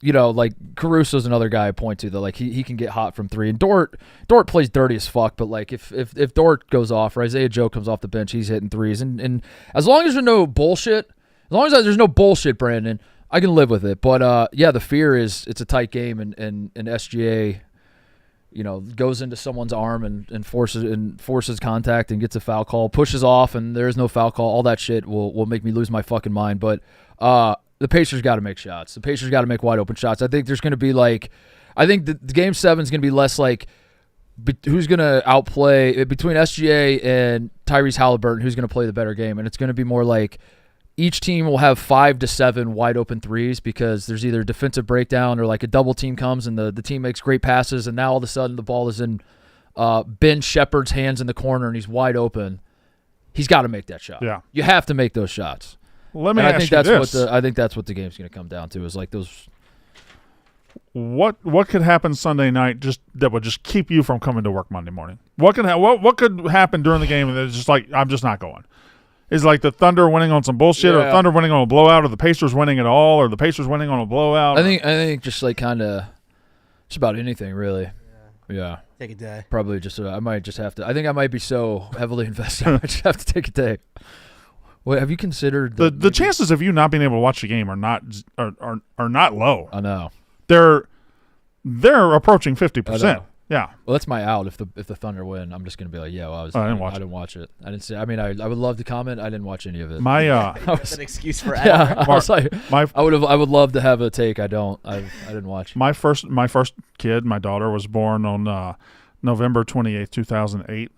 like Caruso's another guy I point to that like he can get hot from 3, and Dort plays dirty as fuck, but like if Dort goes off or Isaiah Joe comes off the bench, he's hitting threes, and as long as there's no bullshit, Brandon, I can live with it. But the fear is it's a tight game, and SGA, goes into someone's arm and forces contact and gets a foul call, pushes off, and there is no foul call. All that shit will make me lose my fucking mind. But the Pacers got to make shots. The Pacers got to make wide open shots. I think there's going to be the Game 7 is going to be less like who's going to outplay between SGA and Tyrese Halliburton. Who's going to play the better game? And it's going to be more like. Each team will have 5 to 7 wide open threes because there's either a defensive breakdown or like a double team comes and the team makes great passes, and now all of a sudden the ball is in Ben Shepherd's hands in the corner and he's wide open. He's got to make that shot. Yeah, you have to make those shots. Let me ask you this. I think that's what the game's going to come down to is like those. What could happen Sunday night that would just keep you from coming to work Monday morning? What could happen during the game and it's just like I'm just not going? Is like the Thunder winning on some bullshit, or the Thunder winning on a blowout, or the Pacers winning at all, or the Pacers winning on a blowout? I think just like kind of just about anything really. Yeah. Take a day. Probably just I might just have to. I think I might be so heavily invested. I might just have to take a day. What have you considered? The chances of you not being able to watch the game are not low. I know. They're approaching 50%. Yeah. Well, that's my out. If the Thunder win, I'm just gonna be like, I didn't watch it. I didn't see. I mean, I would love to comment. I didn't watch any of it. That's an excuse for out. Yeah. I was like, I would love to have a take. I didn't watch. My first kid, my daughter, was born on November 28th, 2008.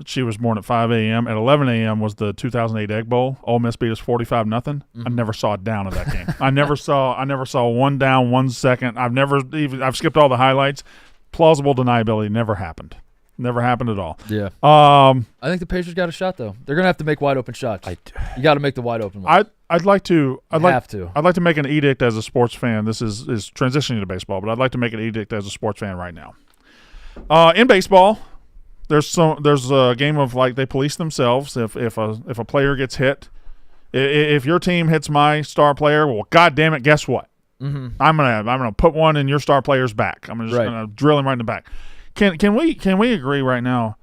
She was born at 5 a.m. At 11 a.m. was the 2008 Egg Bowl. Ole Miss beat us 45-0. Mm-hmm. I never saw a down of that game. I never saw one down, 1 second. I've skipped all the highlights. Plausible deniability never happened. Never happened at all. Yeah. I think the Pacers got a shot though. They're gonna have to make wide open shots. You got to make the wide open one. I'd like to make an edict as a sports fan. This is transitioning to baseball, but I'd like to make an edict as a sports fan right now. In baseball, There's a game of like they police themselves. If a player gets hit, if your team hits my star player, well, God damn it, guess what? Mm-hmm. I'm gonna put one in your star player's back. I'm just gonna drill him right in the back. Can we agree right now?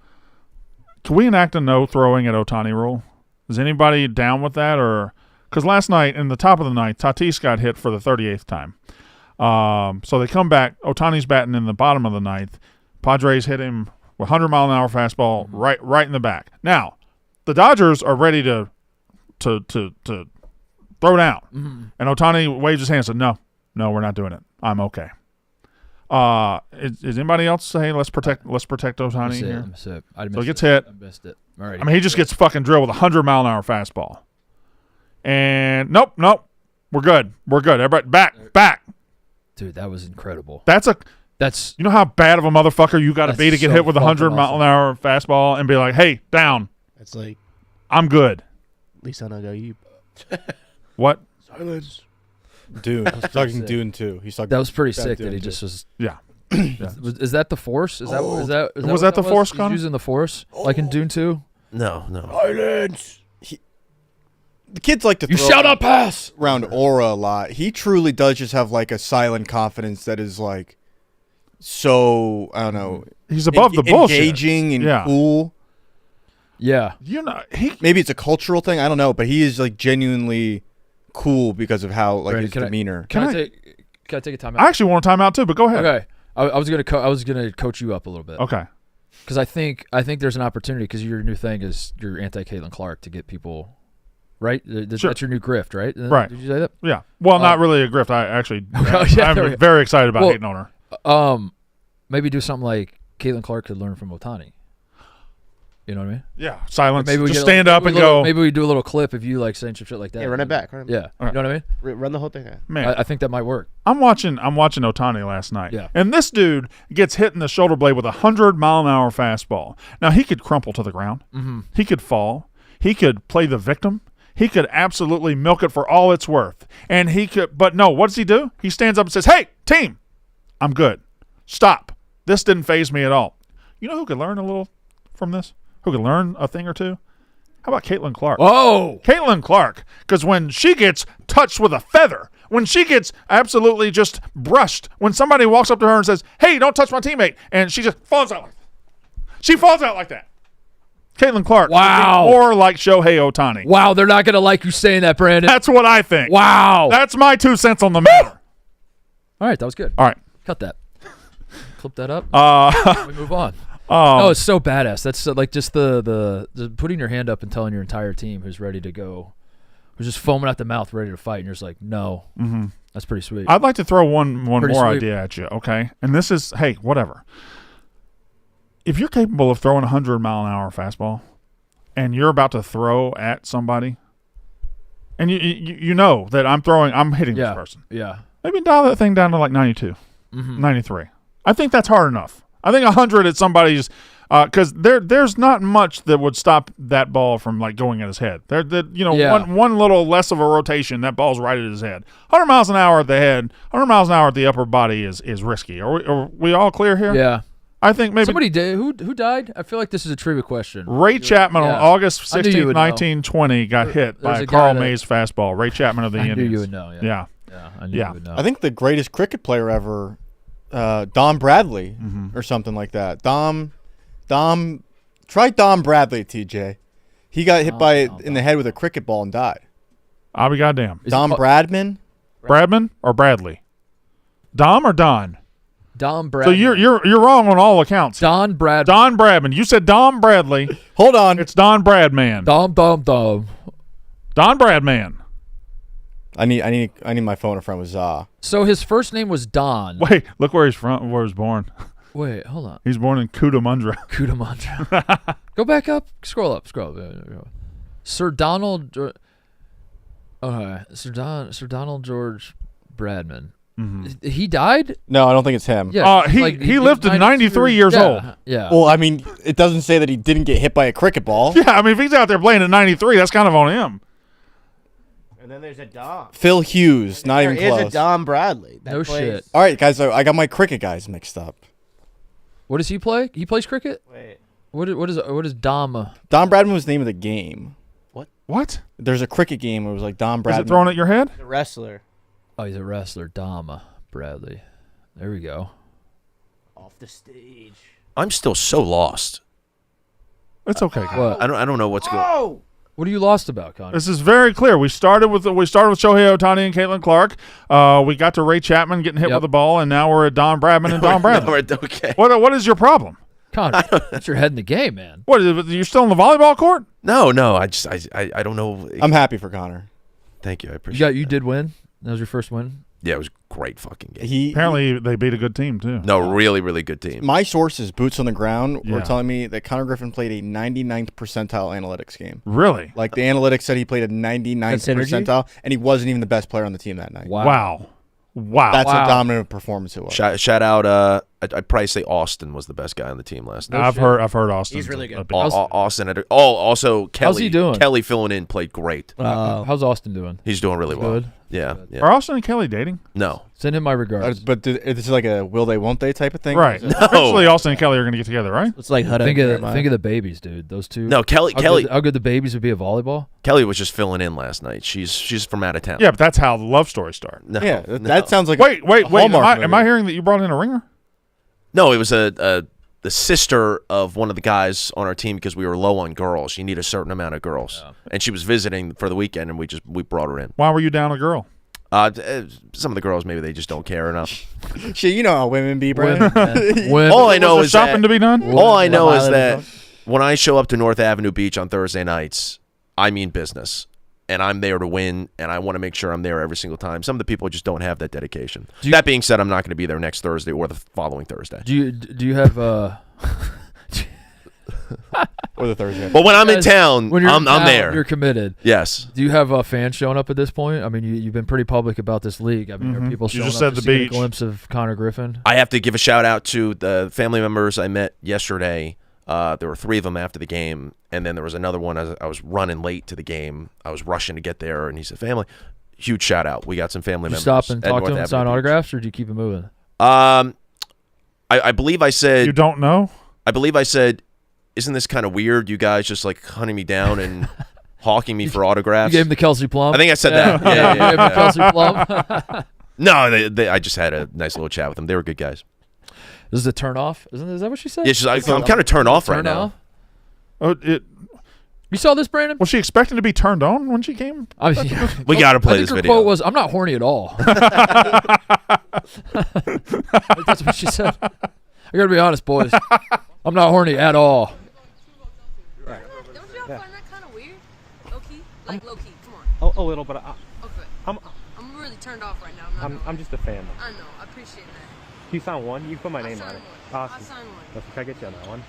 Can we enact a no throwing at Ohtani rule? Is anybody down with that? Or because last night in the top of the ninth, Tatis got hit for the 38th time. So they come back. Ohtani's batting in the bottom of the ninth. Padres hit him with 100-mile-an-hour fastball right in the back. Now, the Dodgers are ready to throw down, and Ohtani waves his hand and said, "No, we're not doing it. I'm okay." Is anybody else saying let's protect Ohtani here? So he gets hit. I missed it. Alrighty. I mean, he just gets fucking drilled with a 100-mile-an-hour fastball. And nope, we're good. Everybody back. Dude, that was incredible. That's you know how bad of a motherfucker you got to be to get hit with a 100-mile-an-hour fastball and be like, "Hey, down." It's like, I'm good. at least I know you. What? Silence. Dune. He's talking Dune too. He's talking. That was pretty sick Dune that he too. just was. Yeah. Is that the Force? Is that Was what that the Force, He's Connor? using the Force like in Dune 2? No. Silence. The kids like to You throw shall not pass. around aura a lot. He truly does just have like a silent confidence that is like so, I don't know. He's above the bullshit. Engaging and cool. Yeah. You know, Maybe it's a cultural thing. I don't know, but he is like genuinely cool because of how like Brandon, his can I- demeanor. Can I take a time I out? actually want a timeout too, but go ahead. Okay. I was gonna coach you up a little bit. Okay. Because I think there's an opportunity because your new thing is you're anti Caitlin Clark to get people, right? Sure. That's your new grift, right? Right. Did you say that? Yeah. Well, not really a grift. I actually, yeah, I'm there we go. very excited about hating on her. Maybe do something like Caitlin Clark could learn from Ohtani. You know what I mean? Yeah. Silence. Maybe we just get stand up and go. Maybe we do a little clip if you like saying some shit like that. Yeah, run it back. Yeah. All right. You know what I mean? Run the whole thing. Man, I think that might work. I'm watching Ohtani last night. Yeah. And this dude gets hit in the shoulder blade with a 100-mile-an-hour fastball. Now, he could crumple to the ground. Mm-hmm. He could fall. He could play the victim. He could absolutely milk it for all it's worth. And he could, but no, what does he do? He stands up and says, "Hey, team, I'm good. Stop. This didn't faze me at all." You know who could learn a little from this? Who could learn a thing or two? How about Caitlin Clark? Oh! Caitlin Clark, because when she gets touched with a feather, when she gets absolutely just brushed, when somebody walks up to her and says, "Hey, don't touch my teammate," and she just falls out like that. She falls out like that. Caitlin Clark. Wow. Or like Shohei Ohtani. Wow, they're not going to like you saying that, Brandon. That's what I think. Wow. That's my 2 cents on the matter. All right, that was good. All right. Cut that. Clip that up. We move on. It's so badass. That's like just the putting your hand up and telling your entire team who's ready to go, who's just foaming at the mouth, ready to fight, and you're just like, no. Mm-hmm. That's pretty sweet. I'd like to throw one more sweet. idea at you, okay? And this is, hey, whatever. If you're capable of throwing a 100-mile-an-hour fastball and you're about to throw at somebody, and you know that I'm hitting this person. Yeah. Maybe dial that thing down to like 92, 93. I think that's hard enough. I think 100 at somebody's because there's not much that would stop that ball from like going at his head. One little less of a rotation, that ball's right at his head. 100 miles an hour at the head, 100 miles an hour at the upper body is risky. Are we all clear here? Yeah. I think maybe somebody did. Who died? I feel like this is a trivia question. Ray Chapman on August 16th, 1920 got hit by a Carl Mays fastball. Ray Chapman of the Indians. I knew you would know. Yeah. I knew you would know. I think the greatest cricket player ever, Don Bradley or something like that. Try Don Bradley, TJ. He got hit in the head with a cricket ball and died. I'll be goddamn. Dom Bradman? Bradman or Bradley? Dom or Don? Don Bradman. So you're wrong on all accounts. Don Bradman. Don Bradman. You said Don Bradley. Hold on. It's Don Bradman. Dom. Don Bradman. I need my phone in front of Za. So his first name was Don. Wait, look where he's from. Where he's born. Wait, hold on. He's born in Cootamundra. Cootamundra. Go back up. Scroll up. Sir Donald. Sir Donald George Bradman. Mm-hmm. He died? No, I don't think it's him. Yeah, he lived to 93 years old. Yeah. Well, I mean, it doesn't say that he didn't get hit by a cricket ball. Yeah, I mean, if he's out there playing at 93, that's kind of on him. And then there's a Dom. Phil Hughes, not even close. There is a Dom Bradley. No shit. All right, guys, I got my cricket guys mixed up. What does he play? He plays cricket? Wait. What is Dom? Don Bradman was the name of the game. What? There's a cricket game where it was like Don Is Bradman. it thrown at your head? The wrestler. Oh, he's a wrestler. Dom Bradley. There we go. Off the stage. I'm still so lost. It's okay, guys. What? I don't know what's going. What are you lost about, Connor? This is very clear. We started with Shohei Ohtani and Caitlin Clark. We got to Ray Chapman getting hit with the ball, and now we're at Don Bradman and Don Bradman. Okay. What is your problem? Connor, that's your head in the game, man. What? You're still in the volleyball court? No. I don't know. I'm happy for Connor. Thank you. I appreciate. You did win. That was your first win. Yeah, it was a great fucking game. Apparently they beat a good team too. No, really, really good team. My sources, boots on the ground, were Yeah. telling me that Connor Griffin played a 99th percentile analytics game. Really? Like the analytics said he played a 99th That's synergy? percentile, and he wasn't even the best player on the team that night. Wow. That's how dominant a performance it was. Shout out. I'd probably say Austin was the best guy on the team last night. I've heard Austin. He's really good. Austin had also Kelly. How's he doing? Kelly filling in played great. How's Austin doing? He's doing really well. Good. Yeah. Are Austin and Kelly dating? No. Send him my regards. But this is like a will they, won't they type of thing? Right. Eventually, Austin and Kelly are going to get together, right? It's like Think of the babies, dude. Those two. No, Kelly. How good the babies would be at volleyball? Kelly was just filling in last night. She's from out of town. Yeah, but that's how the love stories start. No, Yeah, no. that sounds like Wait. a Hallmark Am movie. I hearing that you brought in a ringer? No, it was the sister of one of the guys on our team because we were low on girls. You need a certain amount of girls, and she was visiting for the weekend, and we brought her in. Why were you down a girl? Some of the girls maybe they just don't care enough. Shit, you know how women be, Brandon. All I know Was is there shopping that to be done? all I know is that Island when I show up to North Avenue Beach on Thursday nights, I mean business. And I'm there to win, and I want to make sure I'm there every single time. Some of the people just don't have that dedication. That being said, I'm not going to be there next Thursday or the following Thursday. Do you have Or the Thursday. But when I'm in town, when you're I'm in town, there. You're committed. Yes. Do you have fans showing up at this point? I mean, you've been pretty public about this league. I mean, are people You showing just up said to the see a beach. glimpse of Connor Griffin? I have to give a shout out to the family members I met yesterday. There were 3 of them after the game, and then there was another one. I was running late to the game. I was rushing to get there, and he said, "Family, huge shout out. We got some family Did you members." stop and at talk North to him and sign Avenue Beach." autographs, or do you keep it moving? I believe I said. You don't know? I believe I said, "Isn't this kind of weird? You guys just like hunting me down and hawking me for You autographs." gave him the Kelsey Plum. I think I said that. Yeah, You gave him the Kelsey Plum. No, I just had a nice little chat with them. They were good guys. This is a turn off. Is that what she said? Yeah, I'm kind of turned off right Turn now. off? Oh, You saw this, Brandon? was she expecting to be turned on when she came? I mean, We got to play I think this her video. quote was, "I'm not horny at all." That's what she said. I gotta be honest, boys. I'm not horny at all. Don't y'all find that kind of weird? Low key? Like low key, come on. A little, but Okay. I'm really turned off right now. I'm just a fan. I know, I appreciate that. You sign one, you can put my I'll name sign on it. one. Awesome. I'll sign one. Let's try to get you on that one.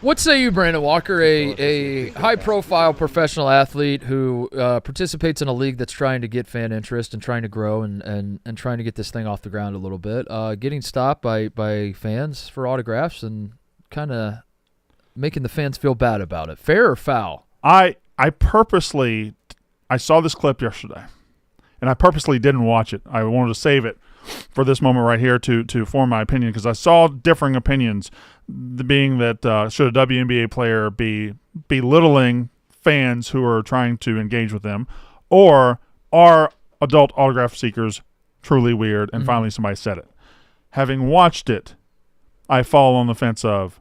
What say you, Brandon Walker, a high-profile professional athlete who participates in a league that's trying to get fan interest and trying to grow and trying to get this thing off the ground a little bit, getting stopped by fans for autographs and kind of making the fans feel bad about it. Fair or foul? I saw this clip yesterday, and I purposely didn't watch it. I wanted to save it for this moment right here to form my opinion because I saw differing opinions, being that should a WNBA player be belittling fans who are trying to engage with them, or are adult autograph seekers truly weird? And finally somebody said it. Having watched it, I fall on the fence of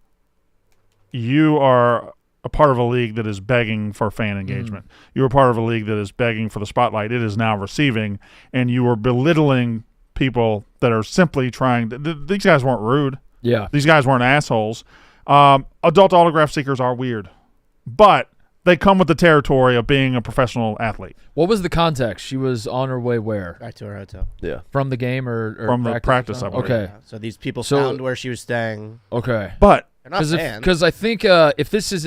you are a part of a league that is begging for fan engagement. You are part of a league that is begging for the spotlight it is now receiving, and you are belittling people that are simply trying to, these guys weren't rude. Yeah. These guys weren't assholes. Adult autograph seekers are weird, but they come with the territory of being a professional athlete. What was the context? She was on her way where? Back to her hotel. Yeah. From the game or From the practice, or I something? believe. Okay. So these people So- found where she was staying. Okay. But They're not fans. Because I think if this is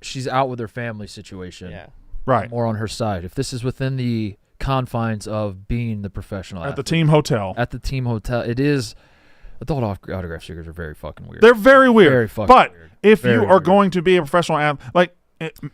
she's out with her family situation, Yeah. right more on her side. If this is within the confines of being the professional at the athlete, team hotel, at the team hotel, it is. Adult autograph seekers are very fucking weird. they're very weird. Very fucking but weird. if Very you are weird. going to be a professional athlete, like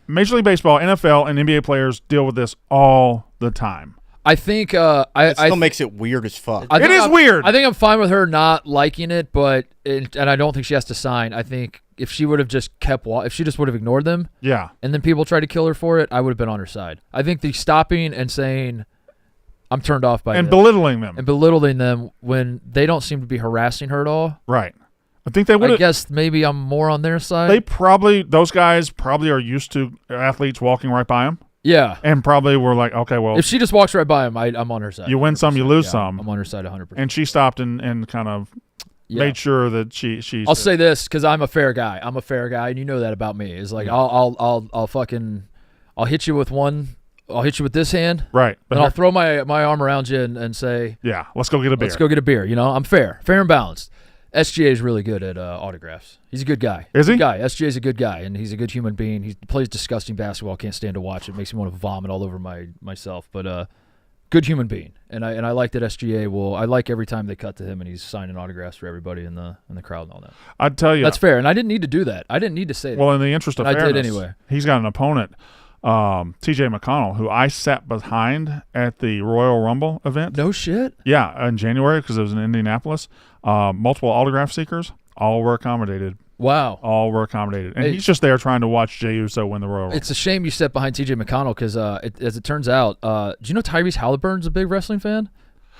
Major League Baseball, NFL, and NBA players deal with this all the time. I think It still makes it weird as fuck. I think It is weird. I think I'm fine with her not liking it, but and I don't think she has to sign. I think if she would have just if she just would have ignored them, Yeah. and then people tried to kill her for it, I would have been on her side. I think the stopping and saying I'm turned off by And this, belittling them. and belittling them when they don't seem to be harassing her at all. Right. I think they would I have. guess maybe I'm more on their side. Those guys probably are used to athletes walking right by them. Yeah. And probably were like, okay, well, If she just walks right by him, I'm on her side. you win some, you lose 100%. some. I'm on her side 100%. And she stopped and kind of made sure that she. I'll say this because I'm a fair guy. I'm a fair guy, and you know that about me. Is like I'll hit you with one. I'll hit you with this hand. Right. And I'll throw my arm around you and say, yeah, let's go get a beer. let's go get a beer. You know, I'm fair and balanced. SGA is really good at autographs. He's a good guy. Is he? Good guy. SGA is a good guy, and he's a good human being. He plays disgusting basketball. Can't stand to watch it. Makes me want to vomit all over myself. But good human being, and I like that SGA will. I like every time they cut to him and he's signing autographs for everybody in the crowd and all that. I'd tell you That's fair, and I didn't need to do that. I didn't need to say that. Well, in the interest of I fairness, did anyway. He's got an opponent, T.J. McConnell, who I sat behind at the Royal Rumble event. No shit. Yeah, in January because it was in Indianapolis. Multiple autograph seekers, all were accommodated. Wow. All were accommodated. And Hey, he's just there trying to watch Jey Uso win the Royal Rumble. It's a shame you sat behind T.J. McConnell because, as it turns out, do you know Tyrese Halliburton's a big wrestling fan?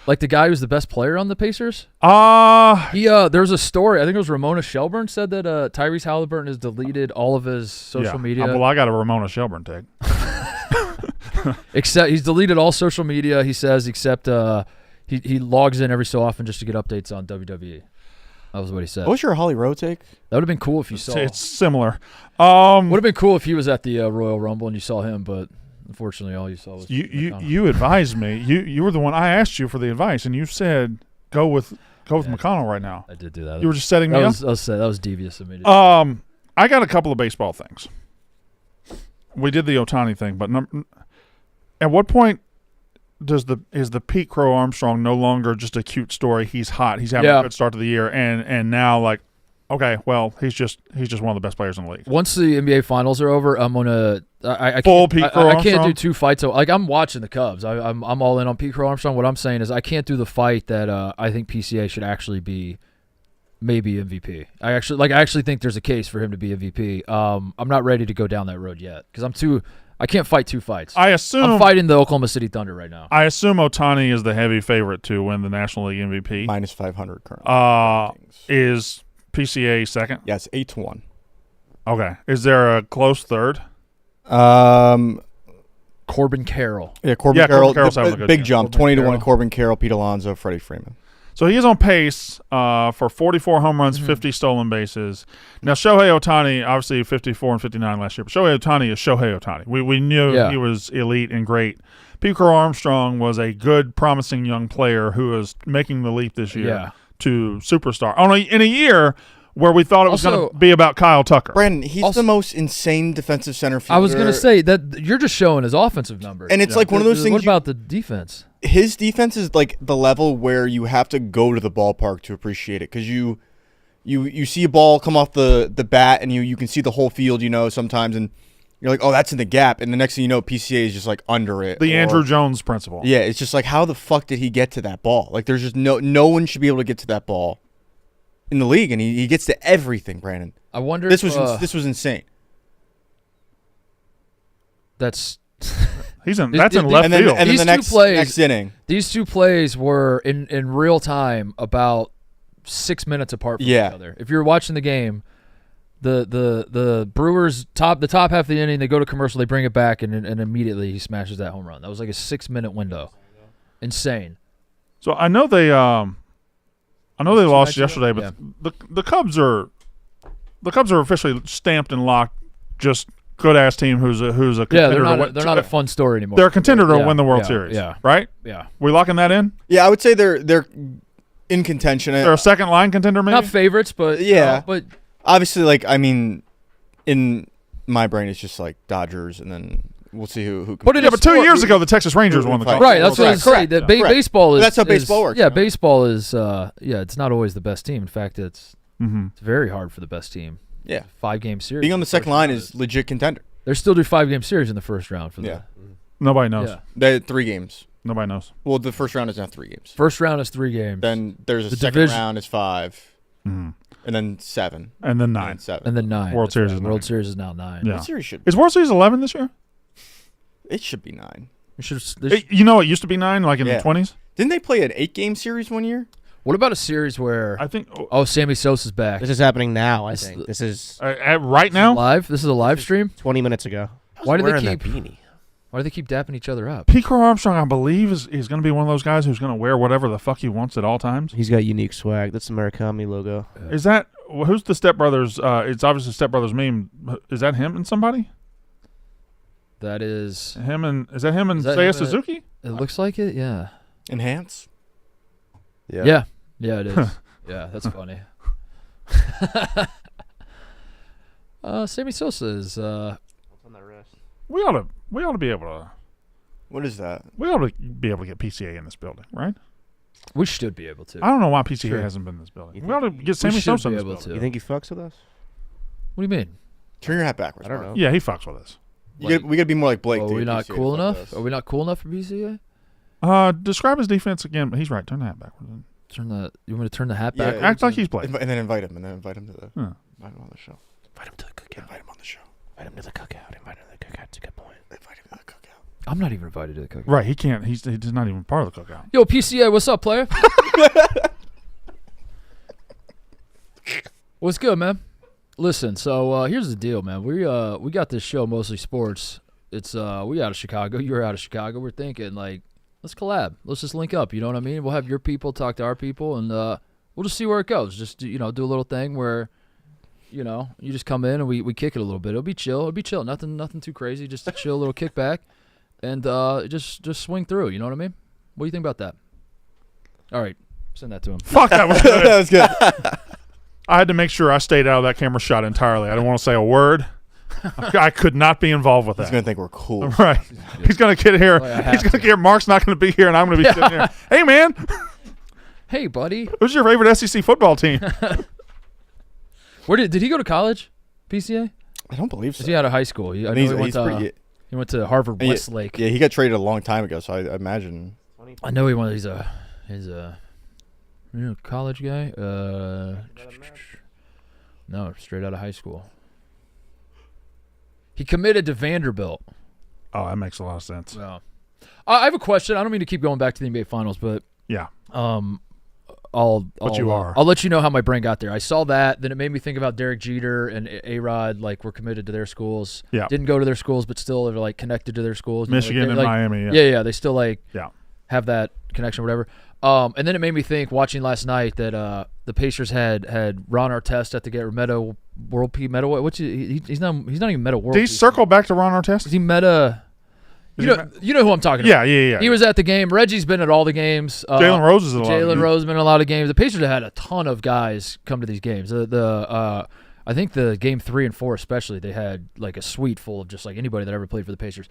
Like the guy who's the best player on the Pacers? There's a story. I think it was Ramona Shelburne said that Tyrese Halliburton has deleted all of his social media. Well, I got a Ramona Shelburne take. Except he's deleted all social media. He says except he logs in every so often just to get updates on WWE. That was what he said. What was your Holly Rowe take? That would have been cool if you saw. It's similar. Would have been cool if he was at the Royal Rumble and you saw him, but unfortunately, all you saw was you advised me. You were the one. I asked you for the advice, and you said go with McConnell right now. I did do that. You were just setting me up. That was devious of me. I got a couple of baseball things. We did the Ohtani thing, but at what point is the Pete Crow Armstrong no longer just a cute story? He's hot. He's having a good start to the year, and now like, okay, well, he's just one of the best players in the league. Once the NBA Finals are over, I'm gonna I Full Pete Crow I can't Armstrong? do two fights. Like I'm watching the Cubs. I'm all in on Pete Crow Armstrong. What I'm saying is I can't do the fight that I think PCA should actually be maybe MVP. I actually think there's a case for him to be MVP. I'm not ready to go down that road yet because I can't fight two fights. I assume I'm fighting the Oklahoma City Thunder right now. I assume Ohtani is the heavy favorite to win the National League MVP. Minus 500 currently. Is PCA second? Yes, 8-1. Okay. Is there a close third? Corbin Carroll. Yeah, Corbin Carroll. Carroll's having a good Big game. jump. 20-1 Corbin Carroll, Pete Alonso, Freddie Freeman. So he is on pace for 44 home runs, 50 stolen bases. Now, Shohei Ohtani, obviously 54 and 59 last year, but Shohei Ohtani is Shohei Ohtani. We knew he was elite and great. Pete Crow Armstrong was a good, promising young player who is making the leap this year to superstar. In a year where we thought it was going to be about Kyle Tucker. Brandon, he's the most insane defensive center fielder. I was going to say that you're just showing his offensive numbers. And it's like one of those things. What about the defense? His defense is like the level where you have to go to the ballpark to appreciate it because you see a ball come off the bat and you can see the whole field, sometimes, and you're like, oh, that's in the gap, and the next thing you know, PCA is just like under it. The Andrew Jones principle. Yeah, it's just like, how the fuck did he get to that ball? Like, there's just no one should be able to get to that ball in the league, and he gets to everything. Brandon, I wonder. This was insane. That's. That's in left field. And then the next inning. These two plays were in real time about 6 minutes apart from each other. If you're watching the game, the Brewers the top half of the inning, they go to commercial, they bring it back, and immediately he smashes that home run. That was like a 6-minute window. Insane. So I know they lost yesterday, but the Cubs are officially stamped and locked. Just good ass team who's a contender. They're not a fun story anymore. They're a contender to win the World Series. Yeah. Right? Yeah. We locking that in? Yeah, I would say they're in contention. They're a second line contender, maybe? Not favorites, but but obviously, in my brain, it's just like Dodgers, and then we'll see who. But 2 years ago, the Texas Rangers won the Cup. Right, that's what I was saying. Baseball is. That's how baseball works. Yeah, baseball is. It's not always the best team. In fact, it's very hard for the best team. Yeah, 5-game series. Being on the second line is legit contender. They still do 5-game series in the first round for that. Nobody knows. Yeah. They had 3 games. Nobody knows. Well, the first round is now 3 games. First round is 3 games. Then there's a The second division- round is 5, Mhm. and then 7, And then and 9. then 7. and then 9. World That's Series right. is World 9. Series is now 9. Yeah. What series should Is World Series 11 this year? it should be 9? We should. You know, it used to be 9, like in Yeah. the 20s. Didn't they play an 8-game series one year? What about a series where? I think Oh, Sammy Sosa's back. This is happening now, I This- think. This is right now. live. This is a live stream. 20 minutes ago. Why do they wearing keep? that beanie? Why do they keep dapping each other up? P. Crow Armstrong, I believe, is going to be one of those guys who's going to wear whatever the fuck he wants at all times. He's got unique swag. That's the Murakami logo. Is that who's the Step Brothers? It's obviously Step Brothers meme. Is that him and somebody? That is. Him and is that him and Is that Seiya him and- Suzuki? It looks like it. Yeah. Enhance? Yeah. Yeah, it is. Yeah, that's funny. Sammy Sosa is. What's on that wrist? We ought to be able to. What is that? We ought to be able to get PCA in this building, right? We should be able to. I don't know why PCA Sure. hasn't been in this building. You We ought to get Sammy should Sosa in be this able building. to. You think he fucks with us? What do you mean? Turn your hat backwards. I don't Mark. know. Yeah, he fucks with us. We got to be more like Blake. Are to we get not PCA cool to fuck enough? with us. Are we not cool enough for PCA? Describe his defense again. But he's right. Turn the hat backwards. Turn the. You want me to turn the hat Yeah, back? Act like he's Blake. And then invite him. And then invite him to the. Yeah. Invite him on the show. Invite him to the cookout. Invite him on the show. Invite him to the cookout. Invite him to the cookout. It's a good point. Invite him to the cookout. I'm not even invited to the cookout. Right. He can't. He's not even part of the cookout. Yo, PCA, what's up, player? What's good, man? Listen, so here's the deal, man. We got this show, Mostly Sports. It's we out of Chicago. You're out of Chicago. We're thinking like, let's collab. Let's just link up. You know what I mean? We'll have your people talk to our people, and we'll just see where it goes. Just do a little thing where, you just come in and we kick it a little bit. It'll be chill. It'll be chill. Nothing too crazy. Just a chill little kickback, and just swing through. You know what I mean? What do you think about that? All right, send that to him. Fuck, that was good. That was good. I had to make sure I stayed out of that camera shot entirely. I didn't want to say a word. I could not be involved with He's that. gonna think we're cool. Right. He's going to get here. Oh, yeah, I have He's going to to. get Mark's not going to be here, and I'm going to be sitting here. Hey, man, Hey, buddy. who's your favorite SEC football team? Where did he go to college? PCA? I don't believe so. Is he out of high school? I know And he he's pretty. went to Harvard and Westlake. Yeah, he got traded a long time ago, so I imagine. I know he went. He's a college guy. No, straight out of high school. He committed to Vanderbilt. Oh, that makes a lot of sense. Wow. I have a question. I don't mean to keep going back to the NBA Finals, but Yeah. I'll you are. I'll let you know how my brain got there. I saw that, then it made me think about Derek Jeter and A-Rod, like, were committed to their schools. Yeah. Didn't go to their schools, but still are like connected to their schools. Michigan and Miami. Yeah, they still like Yeah. have that connection or whatever. And then it made me think, watching last night, that the Pacers had Ron Artest at the get Meta World Peace Meta. What's he's not even Meta World. Did he Peace. circle back to Ron Artest? Is he Meta? Is You know who I'm talking Yeah, about. yeah. He was at the game. Reggie's been at all the games. Jalen Rose is a lot. Jalen Rose has been in a lot of games. The Pacers have had a ton of guys come to these games. I think the game 3 and 4 especially, they had like a suite full of just like anybody that ever played for the Pacers.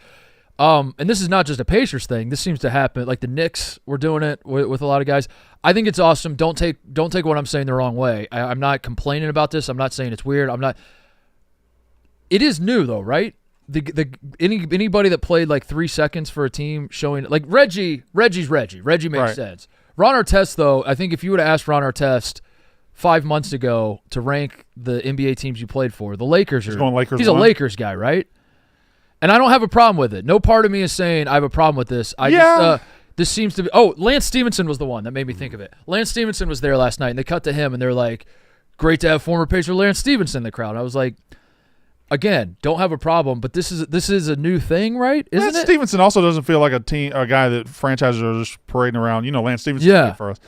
And this is not just a Pacers thing. This seems to happen. Like the Knicks were doing it with a lot of guys. I think it's awesome. Don't take what I'm saying the wrong way. I'm not complaining about this. I'm not saying it's weird. It is new though, right? Anybody that played like 3 seconds for a team showing like Reggie's Reggie. Reggie makes Right. sense. Ron Artest though, I think if you would have asked Ron Artest 5 months ago to rank the NBA teams you played for, the Lakers are. going Lakers He's a one. Lakers guy, right? And I don't have a problem with it. No part of me is saying I have a problem with this. This seems to be. Oh, Lance Stevenson was the one that made me think of it. Lance Stevenson was there last night, and they cut to him, and they're like, "Great to have former Pacer Lance Stevenson in the crowd." I was like, again, don't have a problem, but this is a new thing, right? Isn't Lance it? Stevenson also doesn't feel like a guy that franchises are just parading around. Lance Stevenson Yeah. for us.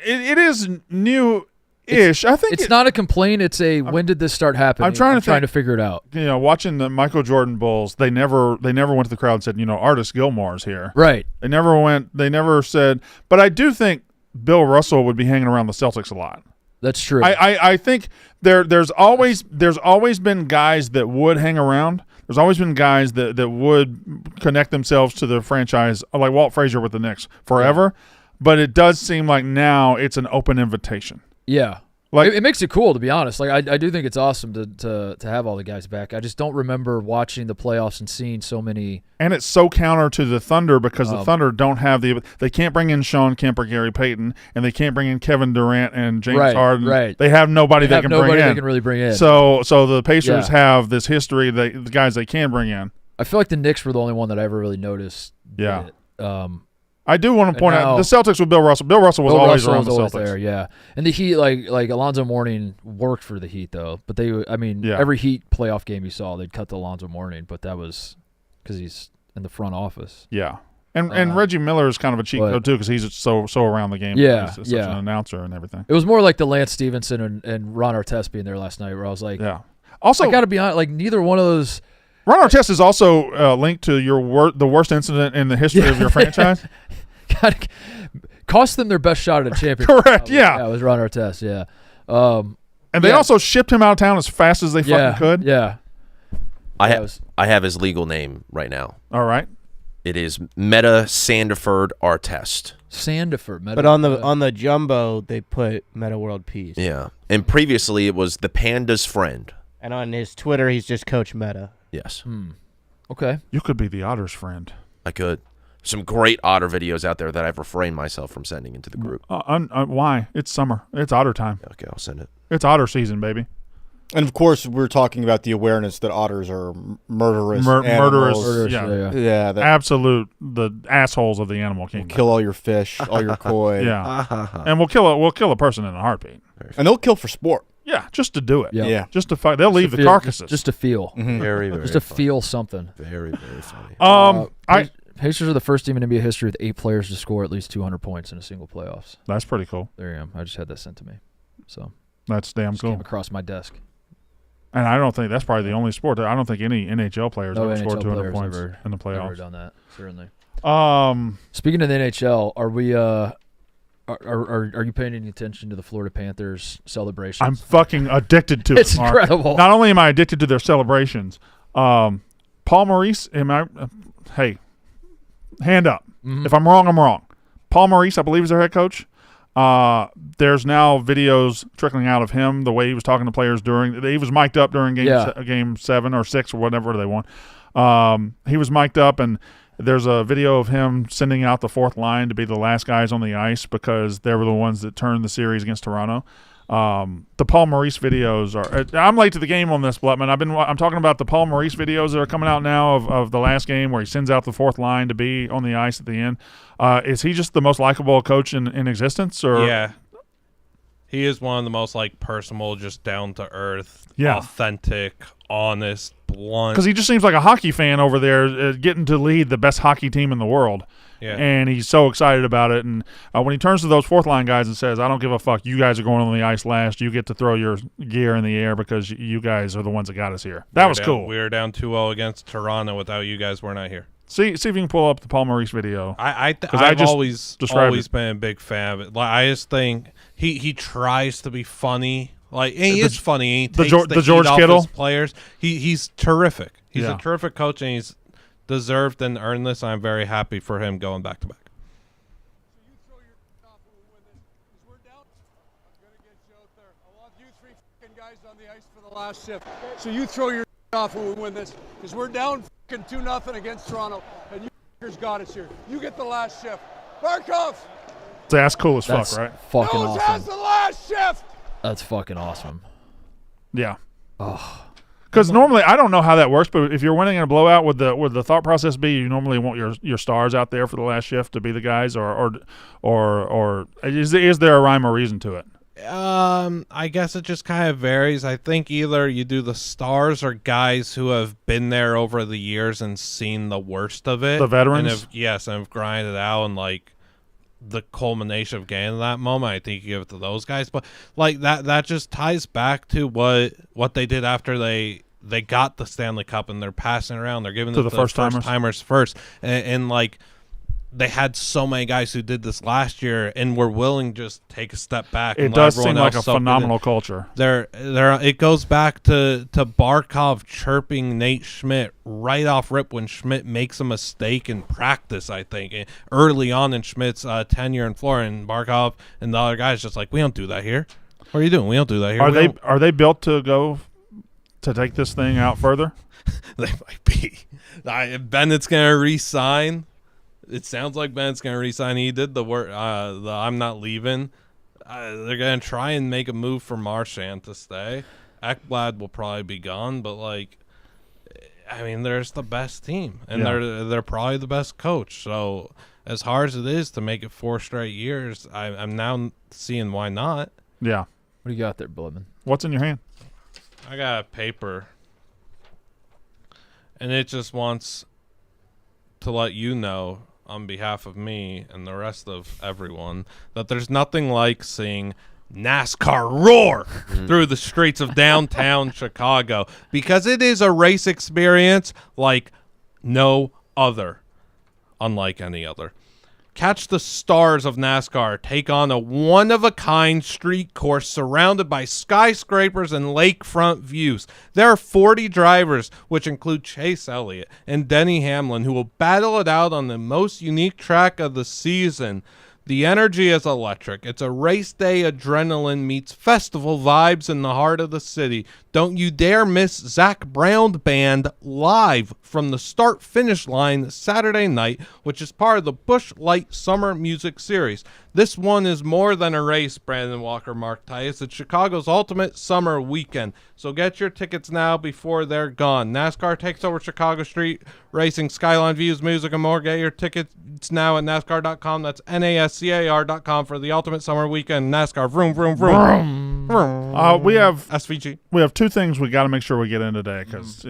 It is new-ish. I think It's not a complaint. It's a when did this start happening? I'm trying to figure it out. watching the Michael Jordan Bulls, they never went to the crowd and said, Artis Gilmore's here. Right. They never said, but I do think Bill Russell would be hanging around the Celtics a lot. That's true. I think there's always been guys that would hang around. There's always been guys that would connect themselves to the franchise, like Walt Frazier with the Knicks forever. But it does seem like now it's an open invitation. Yeah. Like It makes it cool, to be honest. Like I do think it's awesome to have all the guys back. I just don't remember watching the playoffs and seeing so many. And it's so counter to the Thunder because the Thunder don't have they can't bring in Sean Kemp or Gary Payton, and they can't bring in Kevin Durant and James Harden. Right. They have nobody they can bring in. They can really bring in. So the Pacers have this history, the guys they can bring in. I feel like the Knicks were the only one that I ever really noticed. Yeah. Did. I do want to point out the Celtics with Bill Russell. Bill Russell was always around the Celtics. There, yeah. And the Heat, like Alonzo Mourning worked for the Heat though, but every Heat playoff game you saw, they'd cut to Alonzo Mourning, but that was because he's in the front office. Yeah. And Reggie Miller is kind of a cheat code too because he's so around the game. Yeah, he's such an announcer and everything. It was more like the Lance Stevenson and Ron Artest being there last night, where I was like, yeah. Also, I got to be honest, like neither one of those. Ron Artest is also linked to the worst incident in the history of your franchise. Cost them their best shot at a championship. Correct. Yeah, it was Ron Artest. Yeah. And they also shipped him out of town as fast as they fucking could. Yeah. I have his legal name right now. All right. It is Meta Sandiford Artest. Sandiford. But on the jumbo, they put Meta World Peace. Yeah. And previously it was the Panda's friend. And on his Twitter, he's just Coach Meta. Yes. Okay. You could be the Otter's friend. I could. Some great Otter videos out there that I've refrained myself from sending into the group. Why? It's summer. It's Otter time. Okay, I'll send it. It's Otter season, baby. And of course, we're talking about the awareness that otters are murderous. Murderous. Yeah. Absolute the assholes of the animal kingdom. We'll kill all your fish, all your koi. Yeah. And we'll kill a person in a heartpeat. And they'll kill for sport. Yeah, just to do it. Yeah. Just to fight. They'll leave the carcasses. Just to feel. Mm-hmm. Very, very just to funny. feel something. Very, very funny. Pacers are the first team in NBA history with 8 players to score at least 200 points in a single playoffs. That's pretty cool. There I am. I just had that sent to me. So that's damn cool. Came across my desk. And I don't think that's probably the only sport. I don't think any NHL players ever scored 200 points in the playoffs. Never done that, certainly. Speaking of the NHL, are we are you paying any attention to the Florida Panthers celebrations? I'm fucking addicted to it. It's incredible. Not only am I addicted to their celebrations, Paul Maurice, hey, hand up. Mm-hmm. If I'm wrong, I'm wrong. Paul Maurice, I believe, is their head coach. There's now videos trickling out of him, the way he was talking to players he was mic'd up during game 7 or 6 or whatever they won. He was mic'd up, and there's a video of him sending out the fourth line to be the last guys on the ice because they were the ones that turned the series against Toronto. The Paul Maurice videos I'm late to the game on this, Blutman. I'm talking about the Paul Maurice videos that are coming out now of the last game where he sends out the fourth line to be on the ice at the end. Is he just the most likable coach in existence? Or yeah, he is one of the most personable, just down to earth, authentic, honest, blunt. Because he just seems like a hockey fan over there, getting to lead the best hockey team in the world. Yeah. And he's so excited about it. And when he turns to those fourth line guys and says, I don't give a fuck, you guys are going on the ice last. You get to throw your gear in the air because you guys are the ones that got us here. That was cool. We were down 2-0 against Toronto without you guys. We're not here. See if you can pull up the Paul Maurice video. I've always been a big fan of it. I just think he tries to be funny. He is funny. He takes the George Kittle players. He's terrific. He's a terrific coach, and he's deserved and earned this. I'm very happy for him going back to back. Last shift. So you throw your off when we win this, because we're down 2-0 against Toronto, and you got us here. You get the last shift. Barkov! That's cool as fuck, right? Fucking awesome. Has the last shift! That's fucking awesome. Yeah. Oh. Because normally, I don't know how that works, but if you're winning in a blowout, would the thought process be you normally want your stars out there for the last shift to be the guys, or is there a rhyme or reason to it? I guess it just kind of varies. I think either you do the stars or guys who have been there over the years and seen the worst of it. The veterans? And have grinded out and the culmination of getting to that moment. I think you give it to those guys. But that just ties back to what they did after they got the Stanley Cup and they're passing around. They're giving it to the first timers first. And they had so many guys who did this last year and were willing to just take a step back. It does seem like a phenomenal culture. It goes back to Barkov chirping Nate Schmidt right off rip when Schmidt makes a mistake in practice, I think, early on in Schmidt's tenure in Florida. And Barkov and the other guys just we don't do that here. What are you doing? We don't do that here. Are they built to go to take this thing out further? They might be. Bennett's gonna re-sign. It sounds like Bennett's gonna re-sign. He did the work. The I'm not leaving. They're gonna try and make a move for Marchand to stay. Ekblad will probably be gone, but there's the best team, and they're probably the best coach. So as hard as it is to make it 4 straight years, I'm now seeing why not. Yeah. What do you got there, Blitman? What's in your hand? I got a paper, and it just wants to let you know, on behalf of me and the rest of everyone, that there's nothing like seeing NASCAR roar through the streets of downtown Chicago, because it is a race experience like no other, unlike any other. Catch the stars of NASCAR take on a one-of-a-kind street course surrounded by skyscrapers and lakefront views. There are 40 drivers, which include Chase Elliott and Denny Hamlin, who will battle it out on the most unique track of the season. The energy is electric. It's a race day adrenaline meets festival vibes in the heart of the city. Don't you dare miss Zach Brown Band live from the start-finish line Saturday night, which is part of the Busch Light Summer Music Series. This one is more than a race, Brandon Walker, Mark Titus. It's Chicago's ultimate summer weekend. So get your tickets now before they're gone. NASCAR takes over Chicago Street Racing, Skyline Views, music, and more. Get your tickets now at NASCAR.com. That's NASCAR.com for the ultimate summer weekend. NASCAR, vroom, vroom, vroom. vroom. We have SVG. We have 2 things we got to make sure we get in today, because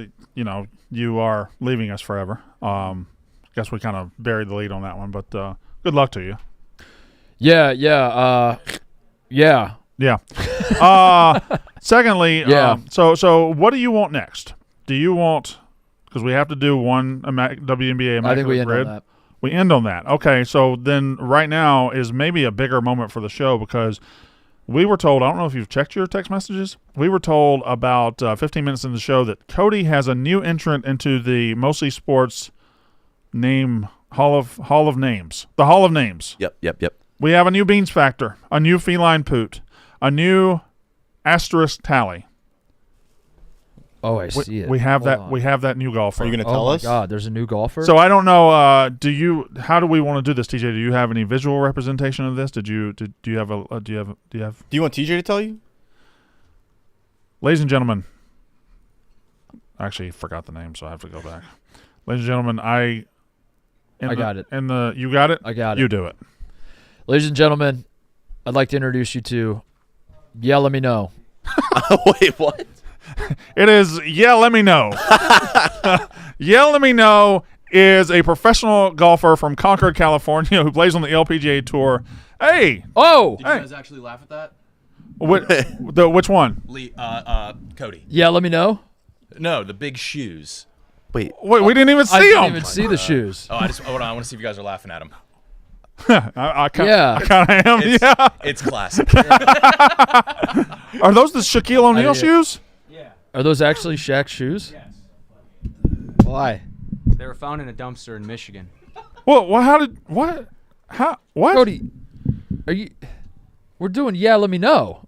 you are leaving us forever. Guess we kind of buried the lead on that one, but good luck to you. Yeah. Secondly, Yeah. So what do you want next? Do you want, because we have to do one WNBA Immaculate I think we end Grid. on that. We end on that. Okay, so then right now is maybe a bigger moment for the show, because we were told, I don't know if you've checked your text messages, we were told about 15 minutes into the show that Cody has a new entrant into the Mostly Sports name Hall of Names. The Hall of Names. Yep. We have a new Beans Factor, a new Feline Poot, a new asterisk tally. Oh, I see it. We have Hold that. on. We have that new golfer. Are you going to tell us? Oh my God, there's a new golfer. So I don't know. How do we want to do this, TJ? Do you have any visual representation of this? Do you have? Do you want TJ to tell you? Ladies and gentlemen, I actually forgot the name, so I have to go back. Ladies and gentlemen, I got it. You got it? I got it. You do it. Ladies and gentlemen, I'd like to introduce you to Let Me Know. Wait, what? It is Let Me Know. Let Me Know is a professional golfer from Concord, California, who plays on the LPGA Tour. Hey! Oh! Did you guys actually laugh at that? Which one? Cody. Let Me Know? No, the big shoes. Wait, we didn't even see I them. didn't even see the shoes. Hold on. I want to see if you guys are laughing at them. I kind of am. It's classic. Are those the Shaquille O'Neal shoes? Yeah. Are those actually Shaq's shoes? Yes. Why? They were found in a dumpster in Michigan. Well, how did what? How what? Cody, are you? We're doing Let Me Know.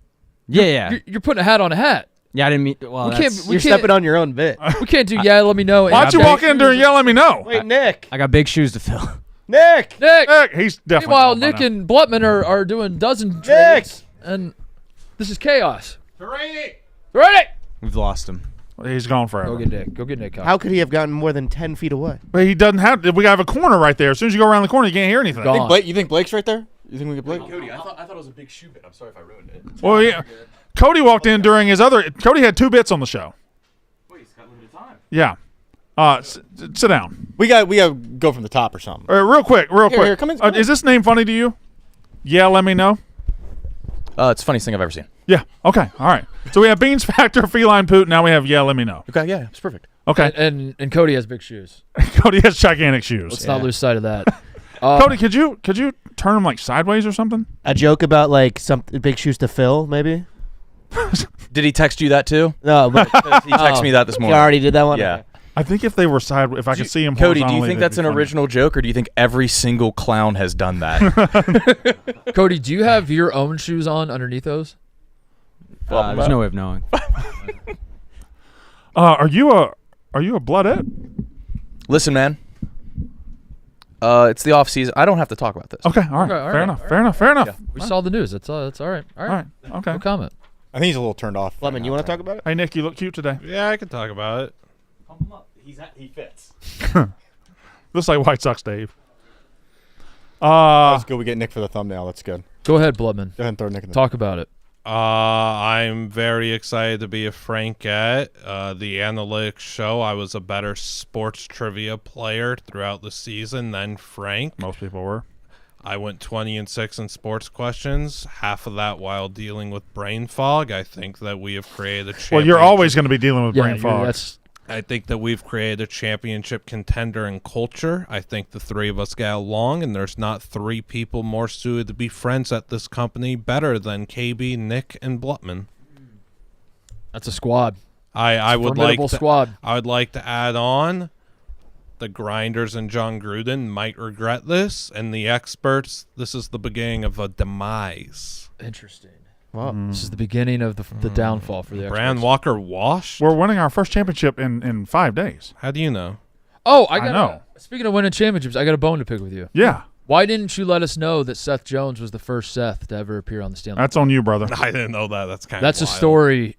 Yeah. You're putting a hat on a hat. Yeah, I didn't mean. Well, You're stepping on your own bit. We can't do Let Me Know. Why'd you walk in during Let Me Know? Wait, Nick. I got big shoes to fill. Nick. He's definitely. Meanwhile, Nick and Blutman are doing dozen trades, and this is chaos. Ready? We've lost him. He's gone forever. Go get Nick. How could he have gotten more than 10 feet away? But he doesn't have. We have a corner right there. As soon as you go around the corner, you can't hear anything. Gone. You think Blake's right there? You think we get Blake? Cody, I thought it was a big shoe bit. I'm sorry if I ruined it. Well, yeah. Cody walked in during his other. Cody had 2 bits on the show. Wait, he's got limited time. Yeah. Sit down. We got to go from the top or something. Real quick. Here, come in. Is this name funny to you? Let me know. It's the funniest thing I've ever seen. Yeah. Okay. All right. So we have Beans Factor, Feline Poot. Now we have Let Me Know. Okay, yeah, it's perfect. Okay. And Cody has big shoes. Cody has gigantic shoes. Let's not lose sight of that. Cody, could you turn them like sideways or something? A joke about like some big shoes to fill, maybe? Did he text you that too? No, but He texted me that this you morning. already did that one? Yeah. Okay. I think if they were sideways, if I could see them Cody, do you horizontally, think they'd that's be an funny. original joke, or do you think every single clown has done that? Cody, do you have your own shoes on underneath those? There's no way of knowing. Are you a bloodette? Listen, man. It's the off season. I don't have to talk about this. Okay, all right. Fair enough. Yeah, we saw the news. That's all right. All right. Okay. No comment. I think he's a little turned off. Lemon, you want to talk about it? Hey, Nick, you look cute today. Yeah, I can talk about it. Pump him up. He fits. Looks like White Sox Dave. Let's go. We get Nick for the thumbnail. That's good. Go ahead, Bloodman. Go ahead and throw Nick in there. Talk about it. I'm very excited to be a Frankette. The analytics show I was a better sports trivia player throughout the season than Frank. Most people were. I went 20-6 in sports questions, half of that while dealing with brain fog. I think that we have created a championship. Well, you're always going to be dealing with brain fog. I think that we've created a championship contender in culture. I think the three of us get along, and there's not three people more suited to be friends at this company better than KB, Nick, and Blutman. That's a squad. I would like to, squad. I would like to add on the Grinders and John Gruden might regret this, and the experts, this is the beginning of a demise. Interesting. Well, this is the beginning of the downfall for the Brandon experts. Walker washed? We're winning our first championship in 5 days. How do you know? Oh, I know. Speaking of winning championships, I got a bone to pick with you. Yeah. Why didn't you let us know that Seth Jones was the first Seth to ever appear on the Stanley Cup? That's on you, brother. I didn't know that. That's kind That's of a story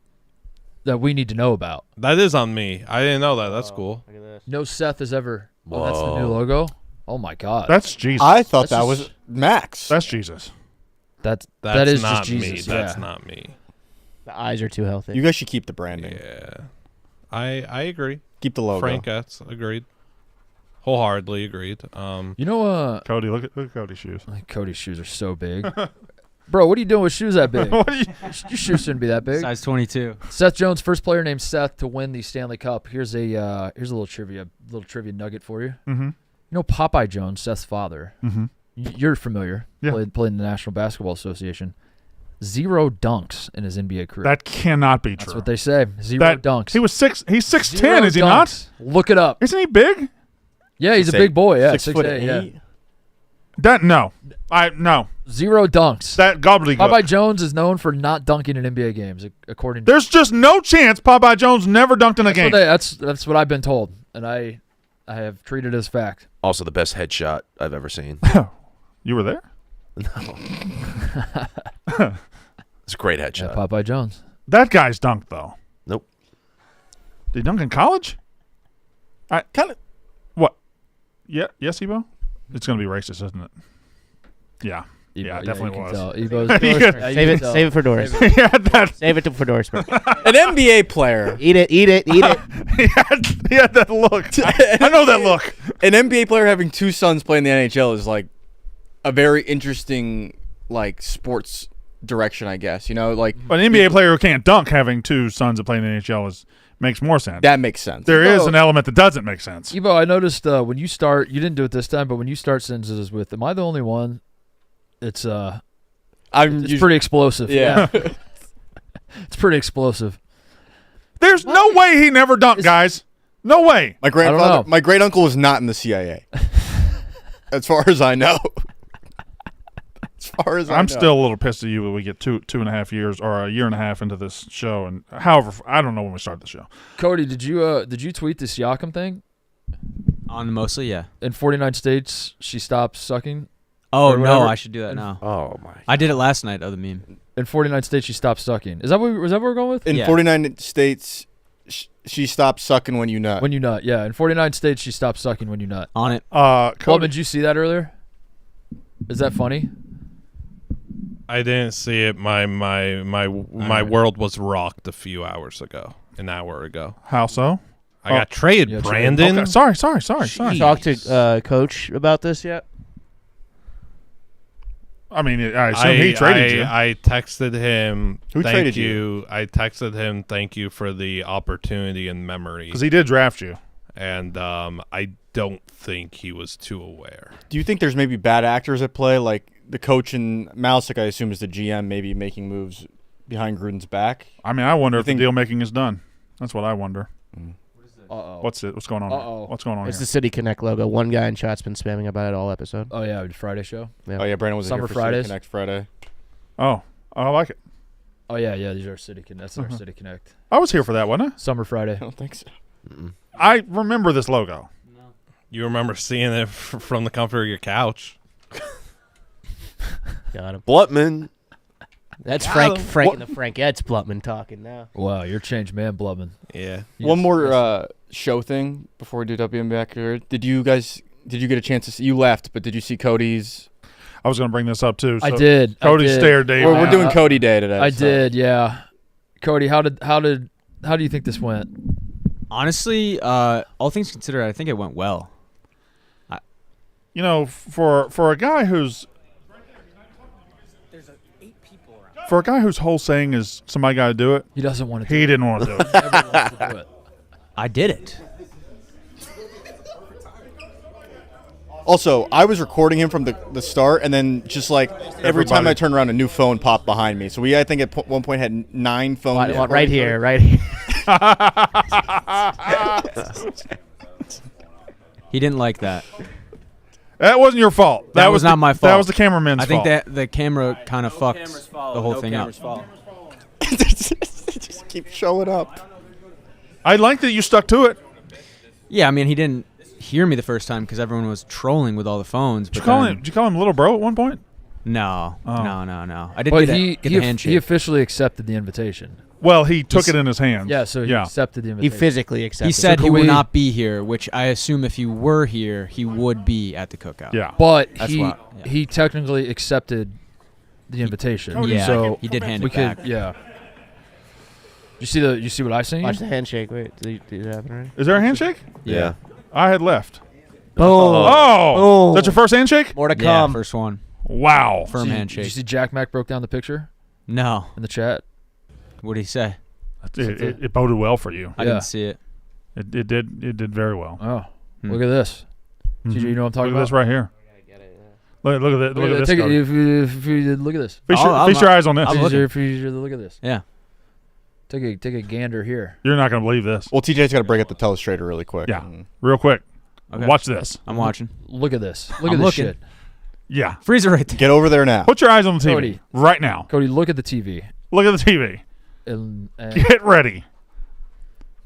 that we need to know about. That is on me. I didn't know that. That's cool. Look at this. No Seth has ever. Oh, that's the new logo. Oh my God. That's Jesus. I thought That's that was Max. That's Jesus. that That's is not just Jesus. me. That's yeah. not me. The eyes are too healthy. You guys should keep the branding. Yeah. I agree. Keep the logo. Frankettes, agreed. Wholeheartedly agreed. You know, Cody, look at Cody's shoes. Cody's shoes are so big. Bro, what are you doing with shoes that big? What are you? Your shoes shouldn't be that big. Size 22. Seth Jones, first player named Seth to win the Stanley Cup. Here's a little trivia nugget for you. Mm-hmm. You know Popeye Jones, Seth's father. Mm-hmm. You're familiar. Yeah. Played in the National Basketball Association. 0 dunks in his NBA career. That cannot be true. That's what they say. 0 dunks. He was six. He's 6'10", 0 is he dunks. not? Look it up. Isn't he big? Yeah, he's a 6'8". big boy. Yeah, 6'8". Yeah. That no. No. 0 dunks. That gobbledygook. Popeye Jones is known for not dunking in NBA games, according to. There's just no chance Popeye Jones never dunked in a game. That's what I've been told, and I have treated it as fact. Also, the best headshot I've ever seen. You were there? No. It's a great headshot. Yeah, Popeye Jones. That guy's dunked though. Nope. Did he dunk in college? I Kind of. what? Yeah. Yes, Ebo. It's gonna be racist, isn't it? Yeah. Ebo, Yeah, it definitely you was. can tell. Ebo's Save it for Doris. Yeah, that. Save it for Doris. An NBA player. Eat it. Eat it. he had that look. I know that look. An NBA player having two sons playing the NHL is like a very interesting like sports direction, I guess. You know, like But an NBA player who can't dunk having two sons that play in the NHL makes more sense. that makes sense. There is an element that doesn't make sense. Ebo, I noticed when you start, you didn't do it this time, but when you start sentences with, "Am I the only one?" It's pretty explosive. Yeah. It's pretty explosive. There's no way he never dunked, guys. No way. My grandfather, my great uncle was not in the CIA. As far as I know. As far as I'm still a little pissed at you when we get 2.5 years or a year and a half into this show, and however, I don't know when we start the show. Cody, did you tweet the Siakam thing? On mostly, yeah. In 49 states, she stopped sucking. Oh or no, whatever. I should do that now. Oh my! I did it last night. Other meme. In 49 states, she stopped sucking. Is that what we're going with? In Yeah. 49 states, she stopped sucking when you nut. When you nut, yeah. In 49 states, she stopped sucking when you nut. On it. Coleman, did you see that earlier? Is that funny? I didn't see it. My world was rocked a few hours ago. An hour ago. How so? I got traded, Yeah, Brandon. Okay. Sorry. You talked to Coach about this yet? I mean, I assume he traded you. I texted him. Who thank traded you? I texted him. Thank you for the opportunity and memory. Because he did draft you. And I don't think he was too aware. Do you think there's maybe bad actors at play, like the coach and Malice, I assume, is the GM, maybe making moves behind Gruden's back? I mean, I wonder if the deal making is done. That's what I wonder. Uh-oh. What's going on? Uh-oh. What's going on It's here? the City Connect logo. One guy in chat's been spamming about it all episode. Oh, yeah, the Friday show. Yeah. Oh, yeah, Brandon was Summer here for Fridays. City Connect Friday. Oh, I like it. Oh yeah, these are City Connect. That's our City Connect. I was here for that, wasn't I? Summer Friday. I don't think so. I remember this logo. You remember seeing it from the comfort of your couch. Got him. Blutman. That's Frank and the Frankettes Blutman talking now. Wow, you're changed man, Blubman. Yeah. One more show thing before we do WNBA accurate. Did you get a chance to see? You left, but did you see Cody's? I was going to bring this up too. So I did. Cody stared Dave. We're doing Cody Day today. I did, yeah. Cody, how do you think this went? Honestly, all things considered, I think it went well. You know, for a guy whose whole saying is somebody got to do it. He doesn't want to. He didn't want to do it. Everyone wants to do it. I did it. Also, I was recording him from the start, and then just like every time I turned around, a new phone popped behind me. So we, I think, at one point had 9 phones. Right here. He didn't like that. That wasn't your fault. That was not my fault. That was the cameraman's fault. I think that the camera kind of fucked the whole thing up. Just keep showing up. I like that you stuck to it. Yeah, I mean, he didn't hear me the first time because everyone was trolling with all the phones. Did you call him little bro at one point? No. Oh. No. I did But get the handshake. he officially accepted the invitation. Well, he took it in his hands. Yeah, so he accepted the He invitation. physically accepted. He said So he can would we- not be here, which I assume if he were here, he would be at the cookout. Yeah. But That's he why- yeah. he technically accepted the invitation. Yeah, so he did hand we it back. could, yeah. You see what I seen? Watch the handshake. Wait, did it happen already? Is there a handshake? Yeah. I had left. Boom. Oh. Is that your first handshake? More to Yeah, come. first one. Wow. Firm Did handshake. you see Jack Mack broke down the picture No. in the chat? What did he say? It boded well for you. I didn't see it. It did very well. Oh, look at this. Mhm. You know what I'm talking Look at about? this right here. Look at that. Look at this. Take it, Cody. if you look at this. Feast I'm your eyes on this. I'm looking. Look at this. Yeah. Take a gander here. You're not going to believe this. Well, TJ's got to break up the telestrator really quick. Yeah. Real quick. Okay. Watch this. I'm watching. Look at this. Look I'm at this looking. shit. Yeah. Freeze it right there. Get over there now. Put your eyes on the TV Cody. right now. Cody, look at the TV. Look at the TV. And Get ready.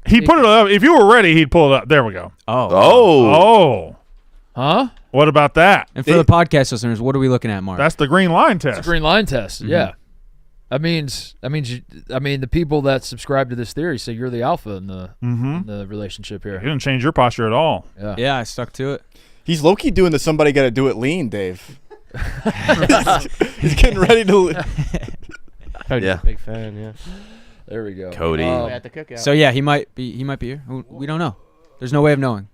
He put it up. If you were ready, he'd pull it up. There we go. Oh. Huh? What about that? And for the podcast listeners, what are we looking at, Mark? That's the green line test. It's a green line test. Mm-hmm. Yeah. That means the people that subscribe to this theory say you're the alpha in the relationship You here. didn't change your posture at all. Yeah. Yeah, I stuck to it. He's low-key doing the somebody got to do it lean, Dave. He's getting ready to. Yeah. Big fan. Yeah. There we go. Cody. At the cookout. So yeah, he might be here. We don't know. There's no way of knowing.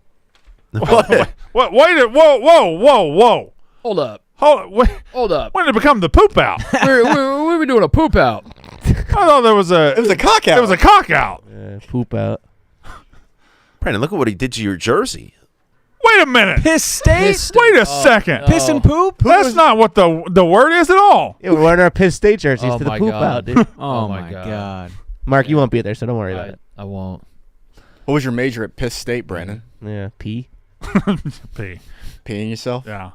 What? Wait! Whoa! Hold up. Hold up. When did it become the poop out? We're we doing a poop out. I thought there was a. It was a cock out. It was a cock out. Poop out. Brandon, look at what he did to your jersey. Wait a minute. Piss state. Wait a second. no. Piss and poop. That's not what the word is at all. Yeah, we're wearing our Piss State jerseys Oh to the my poop God. out, dude. Oh my my God. god. Mark, you won't be there, so don't worry about it. I won't. What was your major at Piss State, Brandon? Yeah, pee. P. Peeing yourself? Yeah.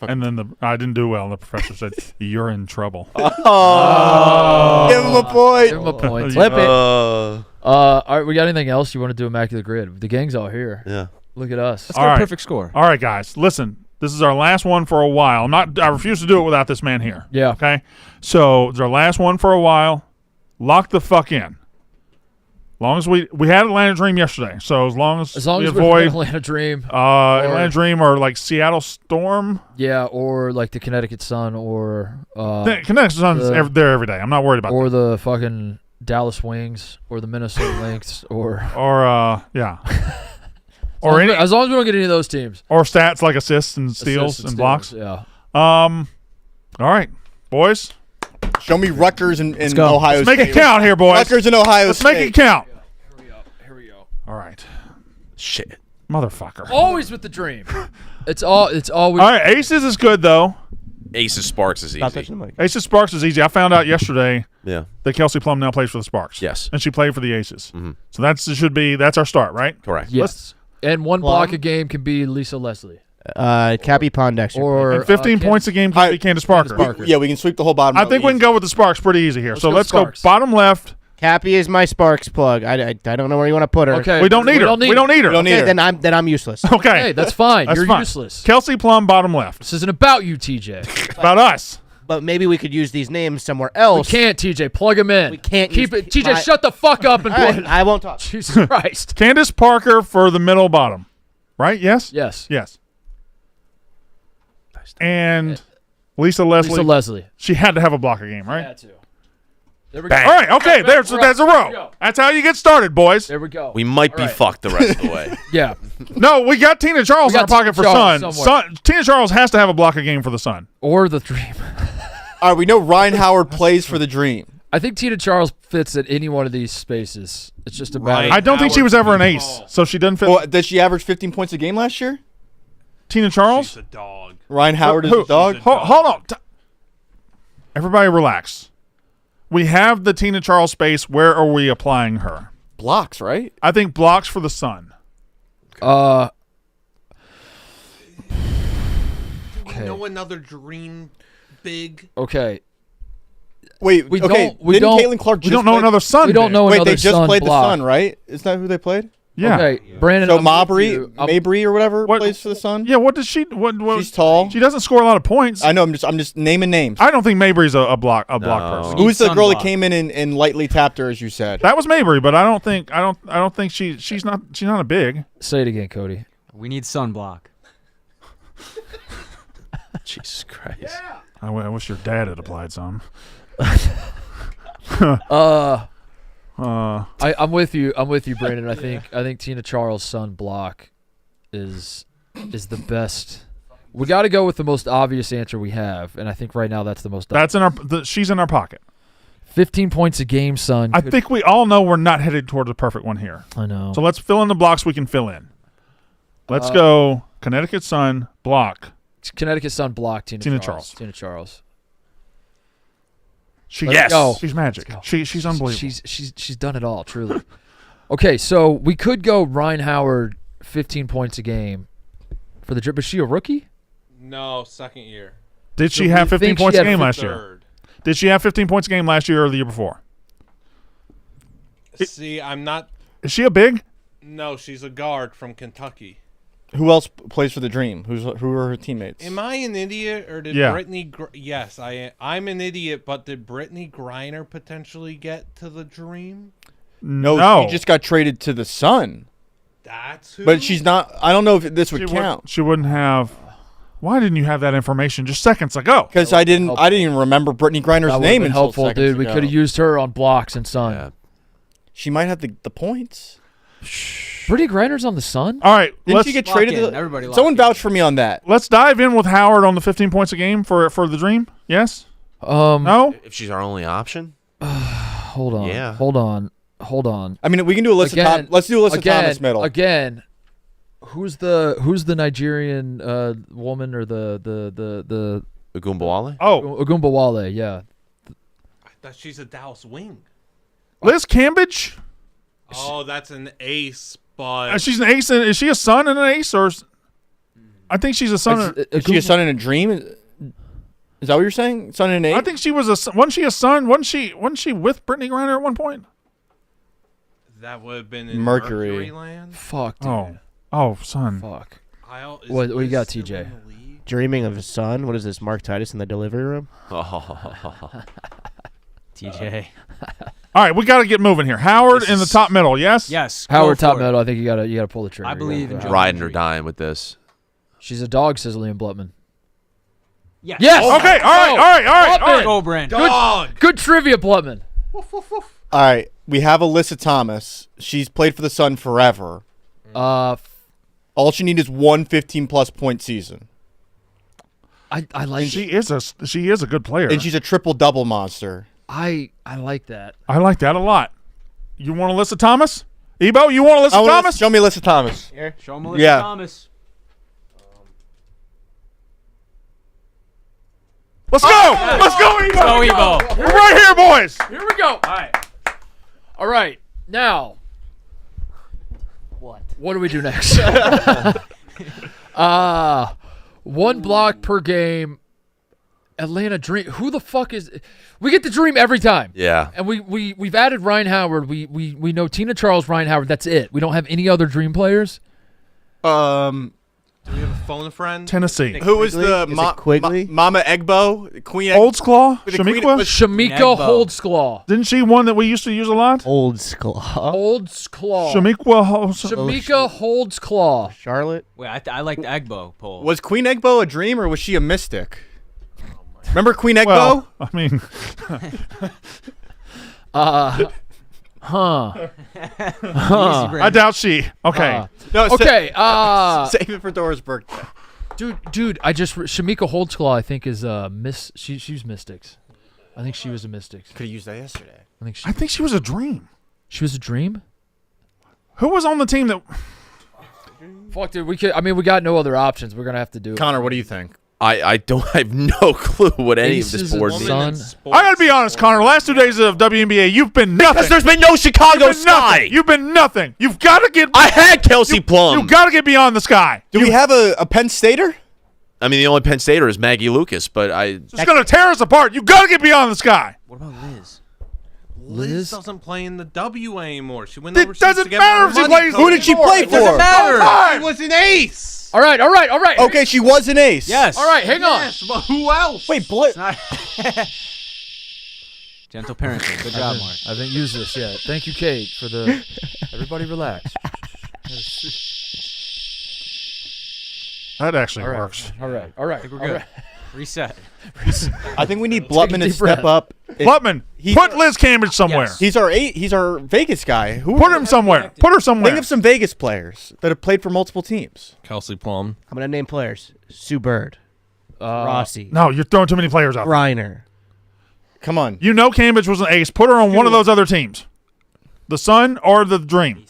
And then I didn't do well, and the professor said, "You're in trouble." Oh. Give him a point. Give him a point. Flip it. All right, we got anything else you want to do? Immaculate Grid. The gang's all here. Yeah. Look at us. Let's get a perfect score. All right, guys. Listen, this is our last one for a while. I refuse to do it without this man here. Yeah. Okay. So it's our last one for a while. Lock the fuck in. Long as we had Atlanta Dream yesterday, so as long as we we avoid Atlanta Dream, Atlanta Dream or like Seattle Storm. yeah, or like the Connecticut Sun, or Connecticut Sun's there every day. I'm not worried about or that. the fucking Dallas Wings, or the Minnesota Lynx, or yeah, as long as we don't get any of those teams, or stats like assists and steals and blocks. Yeah. All right, boys. Show me Rutgers and go. Ohio Let's make State. it count here, boys. Rutgers and Ohio Let's State. make it count. Here we go. All right. Shit. Motherfucker. Always with the Dream. It's always. All right, Aces is good though. Aces Sparks is Stop easy. touching the mic. Aces Sparks is easy. I found out yesterday Yeah. that Kelsey Plum now plays for the Sparks. Yes. And she played for the Aces. Mhm. So that's our start, right? Correct. Yes. And one block a game can be Lisa Leslie. Cappy Pondexter. Or And 15 points a game can be Candace Parker. Parker. Yeah, we can sweep the whole bottom. I think we can go with the Sparks pretty easy here. So let's go Sparks. bottom left. Cappy is my Sparks plug. I don't know where you want to put her. Okay. We don't need her. We don't need her. We don't need Okay, her. then I'm useless. Okay. Hey, that's fine. That's You're fine. useless. Kelsey Plum, bottom left. This isn't about you, TJ. It's about us. But maybe we could use these names somewhere We else. can't, TJ. Plug him in. We can't keep use it. TJ, my- shut the fuck up and All plug right, it. I won't talk. Jesus Christ. Candace Parker for the middle bottom. Right? Yes? Yes. Yes. And Lisa Leslie. Lisa Leslie. She had to have a blocker game, right? Had to. There we go. All right. Okay. There's a There we row. go. That's how you get started, boys. There we go. We might All be right. fucked the rest of the way. Yeah. No, we got Tina Charles We in our got pocket for Tina Charles Sun. Tina Charles has to have a blocker game for the Sun. Or the Dream. All right, we know Ryan Howard plays for the Dream. I think Tina Charles fits at any one of these spaces. It's just a matter. Right. I don't think she was ever an ace, so she doesn't fit. Well, does she average 15 points a game last year? Tina Charles? She's a dog. Ryan Howard is a dog. Hold on. Everybody relax. We have the Tina Charles space. Where are we applying her? Blocks, right? I think blocks for the Sun. Do we Okay. know another dream big? Okay. Wait, We okay. don't- we Didn't don't- Caitlin Clark We just don't know play- another Sun. We don't know Wait, another they just Sun played block. the Sun, right? Isn't that who they played? Yeah. Okay, Brandon. So I'm Mabry, with you. Mabry or whatever What- plays for the Sun. Yeah. What does she? What? She's tall. She doesn't score a lot of points. I know. I'm just naming names. I don't think Mabry's a block No. person. Who's the Sun girl block. that came in and lightly tapped her, as you said? That was Mabry, but I don't think she's not a big. Say it again, Cody. We need sunblock. Jesus Christ. I wish your dad had applied some. I'm with you. I'm with you, Brandon. I think Tina Charles' Sun block is the best. We got to go with the most obvious answer we have, and I think right now that's the most. That's in our. She's in our pocket. 15 points a game, Sun. I think we all know we're not headed toward the perfect one here. I know. So let's fill in the blocks we can fill in. Let's go Connecticut Sun block. Connecticut Sun block. Tina Charles. Tina Charles. Yes, go. she's magic. She's unbelievable. She's done it all, truly. Okay, so we could go Ryan Howard, 15 points a game for the drip. Is she a rookie? No, second year. Did So she have we 15 think she points a had game last year? Third. Did she have 15 points a game last year or the year before? See, I'm not. Is she a big? No, she's a guard from Kentucky. Who else plays for the Dream? Who are her teammates? Am I an idiot or did Yeah. Brittany? Yes, I'm an idiot. But did Brittany Griner potentially get to the Dream? No. She just got traded to the Sun. That's who. But she's not. I don't know if this would count She wouldn't have. Why didn't you have that information just seconds ago? because I didn't even remember Brittany Griner's That would name have been until helpful, seconds dude. We ago. could have used her on blocks and Sun. Yeah. She might have the points. Brittany Griner's on the Sun? All right, Didn't she get Lock traded? in. To the, Everybody lock someone in. vouch for me on that. let's dive in with Howard on the 15 points a game for the Dream. Yes? No? If she's our only option, Hold on. Yeah. Hold on. I mean, we can do a list of Tom, let's do a list of Thomas middle. Again, who's the Nigerian woman or the Agumbawale. Oh, Agumbawale? Yeah. That she's a Dallas wing. Liz Cambridge? Oh, that's an ace. But She's an ace. Is she a Sun and an ace? I think she's a Sun. Is she a Sun in a Dream? Is that what you're saying? Sun in an 8? I think she was wasn't she a Sun? Wasn't she with Brittany Griner at one point? that would have been in Mercury. Mercury land. Fuck, dude. Oh, Sun. Fuck. Is What you Liz got, still TJ? in the league? Dreaming of a Son. What is this? Mark Titus in the delivery room? TJ. All right, we got to get moving here. Howard in the top middle, yes? Yes. Howard go top for it. middle. I think you gotta pull the trigger. I believe in Joe. Riding or dying with this. She's a dog, says Liam Blutman. Yes. Yes. Okay, all right. Go, Brand. Good trivia, Blutman. All right, we have Alyssa Thomas. She's played for the Sun forever. All she needs is one 15-plus point season. I like. She is a good player. And she's a triple-double monster. I like that. I like that a lot. You want Alyssa Thomas? Ebo, you want Alyssa Thomas? Show me Alyssa Thomas. Here, show him Alyssa Yeah. Thomas. Let's go! Let's go, Ebo! Go, Ebo. We're right here, boys! Here we go. All right. Now, what do we do next? 1 block per game. Atlanta Dream. Who the fuck is? We get the Dream every time. Yeah. And we've added Ryan Howard. We know Tina Charles, Ryan Howard. That's it. We don't have any other Dream players. Do we have a phone friend? Tennessee. Who was the Quigley? Mama Egbo? Queen Holdsclaw? The queen- Shamikwa? Shamika Holdsclaw. Didn't she one that we used to use a lot? Holdsclaw. Holdsclaw. Shamikwa. Shamika Holdsclaw. Charlotte. Wait, I like the Egbo poll. Was Queen Egbo a dream or was she a mystic? Remember Queen Egbo? Well, I mean, I doubt she. Okay. No, Okay. save it for Dora's birthday. Dude, Shamika Holdsclaw, I think, is Miss. She's Mystics. I think she was a Mystics. Could have used that yesterday. I think she was a Dream. She was a Dream. Who was on the team that? Fuck, dude. We got no other options. We're gonna have to do it. Connor, what do you think? I have no clue what any of this Aces board and means. Sun. I gotta be honest, Connor. Last 2 days of WNBA, you've been nothing. Because there's been no Chicago You've been Sky. nothing. You've been nothing. You've got to get. I had Kelsey Plum. You got to get beyond the sky. Do we have a Penn Stater? I mean, the only Penn Stater is Maggie Lucas, but It's gonna tear us apart. You got to get beyond the sky. What about Liz? Liz doesn't play in the W anymore. She went It overseas doesn't to get matter more if she money. plays. Who did she play It doesn't for? matter. She was an ace. All right. Okay, she was an ace. Yes. All right, hang on. Yes, but who else? Wait, It's not gentle parenting. Good job, Mark. I haven't used this yet. Thank you, Kate, for the. Everybody relax. That actually All right. works. All right. All right. We're all good. right. Reset. I think we need Blutman to deep step breath. up. Blutman, put Liz Cambridge somewhere. Yes. He's our Vegas guy. Put him somewhere. Put her somewhere. Think of some Vegas players that have played for multiple teams. Kelsey Plum. I'm gonna name players: Sue Bird, Rossi, No, you're throwing too many players out. Reiner. Come on. You know Cambridge was an ace. Put her on one of those other teams. The Sun or the Dream.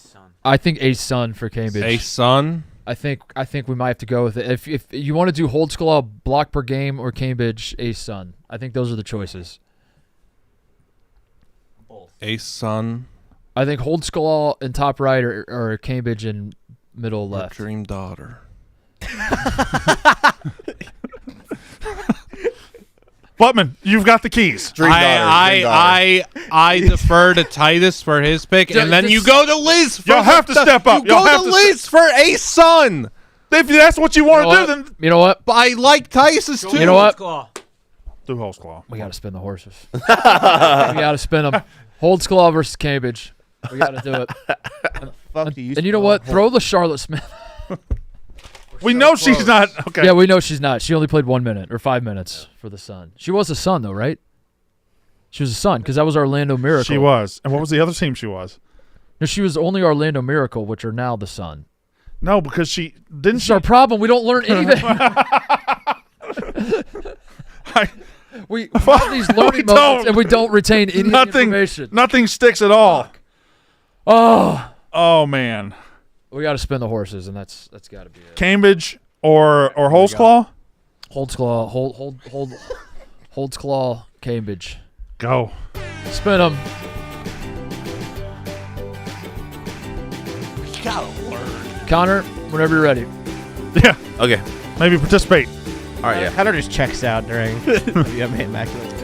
I think Ace Sun for Cambridge. Ace Sun. I think we might have to go with it. If you want to do Holdsclaw block per game or Cambridge Ace Sun, I think those are the choices. Ace Sun. I think Holdsclaw in top right or Cambridge in middle Her left. dream daughter. Blutman, you've got the keys. Dream daughter, dream daughter. I defer to Titus for his pick, and then you go to Liz. You'll have to step up. You You'll go have to to Liz for Ace Sun. If that's what you want to do, then You know what? But I like Titus's too. You know what? do Holdsclaw. We got to spin the horses. We got to spin them. Holdsclaw versus Cambridge. We got to do it. Fuck do you? And you know what? Throw the Charlotte Smith. We know she's not. Okay. Yeah, we know she's not. She only played 1 minute or 5 minutes for the Sun. She was a Sun, though, right? She was a Sun because that was Orlando Miracle. She was. And what was the other team she was? No, she was only Orlando Miracle, which are now the Sun. No, because she didn't. This is our problem. We don't learn anything. we have these learning moments and we don't retain any information. Nothing sticks at all. Oh man. We got to spin the horses, and that's got to be it. Cambridge or Holdsclaw? Holdsclaw, Holdsclaw, Cambridge. Go. Spin them. You gotta learn. Connor, whenever you're ready. Yeah. Okay. Maybe participate. All right, yeah. Connor just checks out during WMA Immaculate.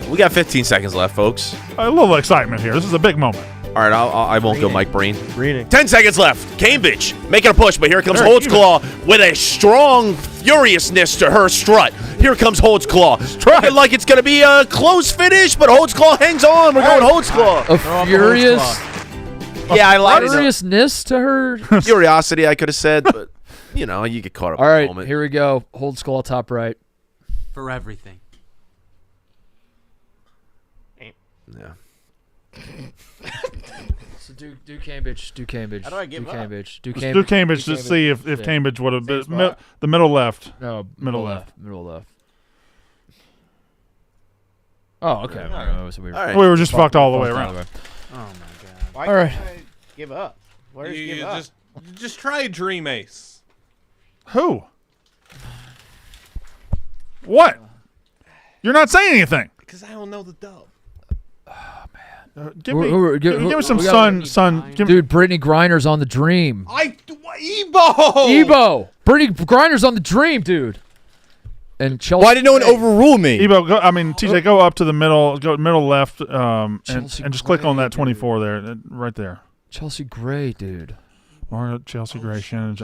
We got 15 seconds left, folks. A little excitement here. This is a big moment. All right, I won't go Mike Breen. Reading. 10 seconds left. Cambridge making a push, but here comes Very Holdsclaw with a strong furiousness to her strut. Here comes Holdsclaw. Looking like it's going to be a close finish, but Holdsclaw hangs on. We're going Holdsclaw. A furious, Yeah, I like it. furiousness to her. Curiosity, I could have said, but, you know, you get caught up All in right, the moment. here we go. Holdsclaw top right. For everything. Yeah. So do Cambridge. Do Cambridge. How do I give do up? Cambridge. Do Let's Cambridge. do Cambridge to see if Yeah. Cambridge would have been spot. the middle left. No, Middle left. Middle left. Oh, okay. Yeah. So we were, All right. We were just fucked all the way around. Oh my god. Why All right. can't I give up? Where is You give up? just try a Dream Ace. Who? What? You're not saying anything. Because I don't know the dub. Give me give me some we got- sun. Give Dude, Brittany Griner's on the Dream. Ebo! Ebo! Brittany Griner's on the Dream, dude. And Chelsea. Why did no one overrule me? Ebo, TJ, go up to the middle, go middle left, and Chelsea just click on Gray, that 24 there, right there. Chelsea Gray, dude. Or Chelsea Gray, Shannon.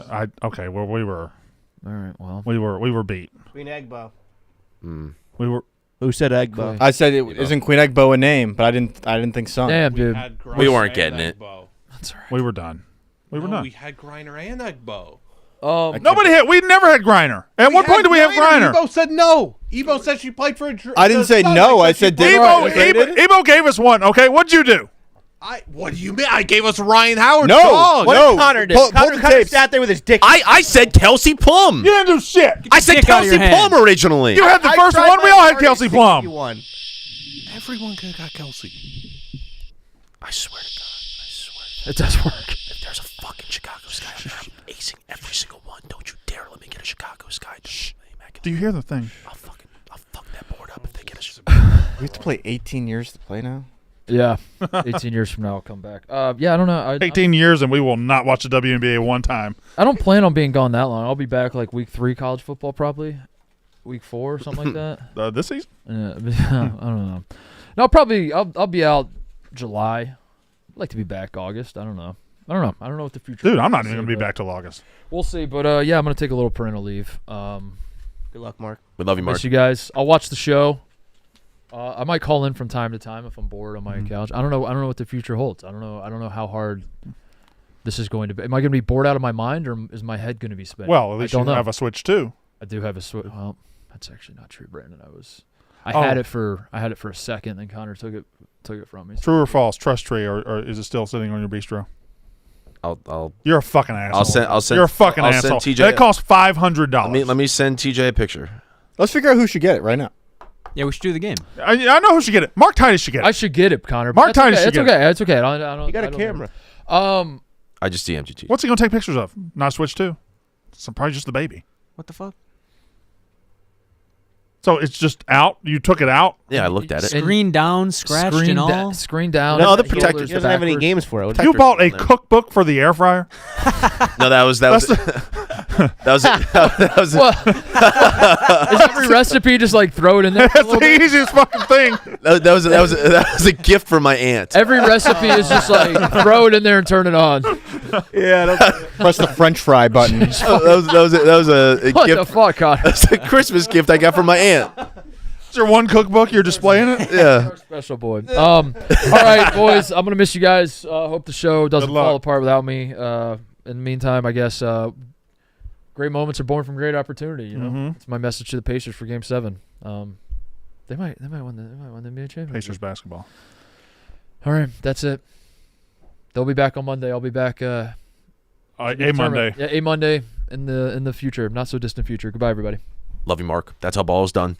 Okay, well we were. All right, well we were beat. Queen Egbo. We were. Who said Egbo? I said isn't Queen Egbo a name, but I didn't think so. Damn, dude. We weren't getting it. That's all right. We were done. We were done. We had Griner and Egbo. We never had Griner. At what point did we have Griner? Ebo said no. Ebo said she played for I didn't say no. I said Ebo gave us one. Okay, what'd you do? What do you mean? I gave us Ryan Howard. No, dog. What no. did Connor do? Pull Connor the kind of tapes. sat there with his dick. I said Kelsey Plum. You didn't do shit. I said dick out of Kelsey your hand. Plum originally. You had the first tried one. We my all had hardest Kelsey to Plum. get you one. Everyone could have got Kelsey. I swear to God. It does work. If there's a fucking Chicago Sky, I'm acing every single one. Don't you dare let me get a Chicago Sky. Shh. Do you hear the thing? I'll fuck that board up if they get a. We have to play 18 years to play now. Yeah, 18 years from now I'll come back. Yeah, I don't know. 18 years and we will not watch the WNBA one time. I don't plan on being gone that long. I'll be back like week 3 college football probably, week 4 something like that. This season? Yeah, I don't know. No, probably I'll be out July. I'd like to be back August. I don't know. I don't know what the future. Dude, I'm not holds, even gonna be but back till August. We'll see, but yeah, I'm gonna take a little parental leave. Good luck, Mark. We love you, Mark. Miss you guys. I'll watch the show. I might call in from time to time if I'm bored on my couch. I don't know what the future holds. I don't know how hard this is going to be. Am I going to be bored out of my mind, or is my head going to be spinning? Well, at least I don't you know. have a Switch too. I do have a Switch. Well, that's actually not true, Brandon. I had it for a second, then Connor took it from me. True or false? Trust tree, or is it still sitting on your bistro? I'll. You're a fucking asshole. I'll send. You're a fucking I'll asshole. Send TJ, that costs $500. Let me send TJ a picture. Let's figure out who should get it right now. Yeah, we should do the game. I know who should get it. Mark Titus should get it. I should get it, Connor. Mark Titus should It's get okay. It's okay. I don't. You got I a don't camera. know. I just DM'd you, TJ. What's he gonna take pictures of? Not Switch 2. So probably just the baby. What the fuck? So it's just out. You took it out. Yeah, I looked at it. Screen down, scratched and all. Screen down. No, the He protectors. He doesn't have any games for it. You bought a cookbook for the air fryer. No, that was that was Is every recipe just like throw it in there? That's the easiest fucking thing. that was a gift for my aunt. Every recipe is just like throw it in there and turn it on. Yeah, press the French fry button. that was a What gift. the fuck, Connor? That's a Christmas gift I got from my aunt. Is there one cookbook you're displaying it? Yeah. Special boy. All right, boys. I'm gonna miss you guys. Hope the show doesn't fall apart without me. In the meantime, I guess great moments are born from great opportunity. You know, it's my message to the Pacers for Game 7. They might win the NBA championship. Pacers basketball. All right, that's it. They'll be back on Monday. I'll be back. A Monday. Yeah, a Monday in the future, not so distant future. Goodbye, everybody. Love you, Mark. That's how ball is done.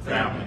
Family.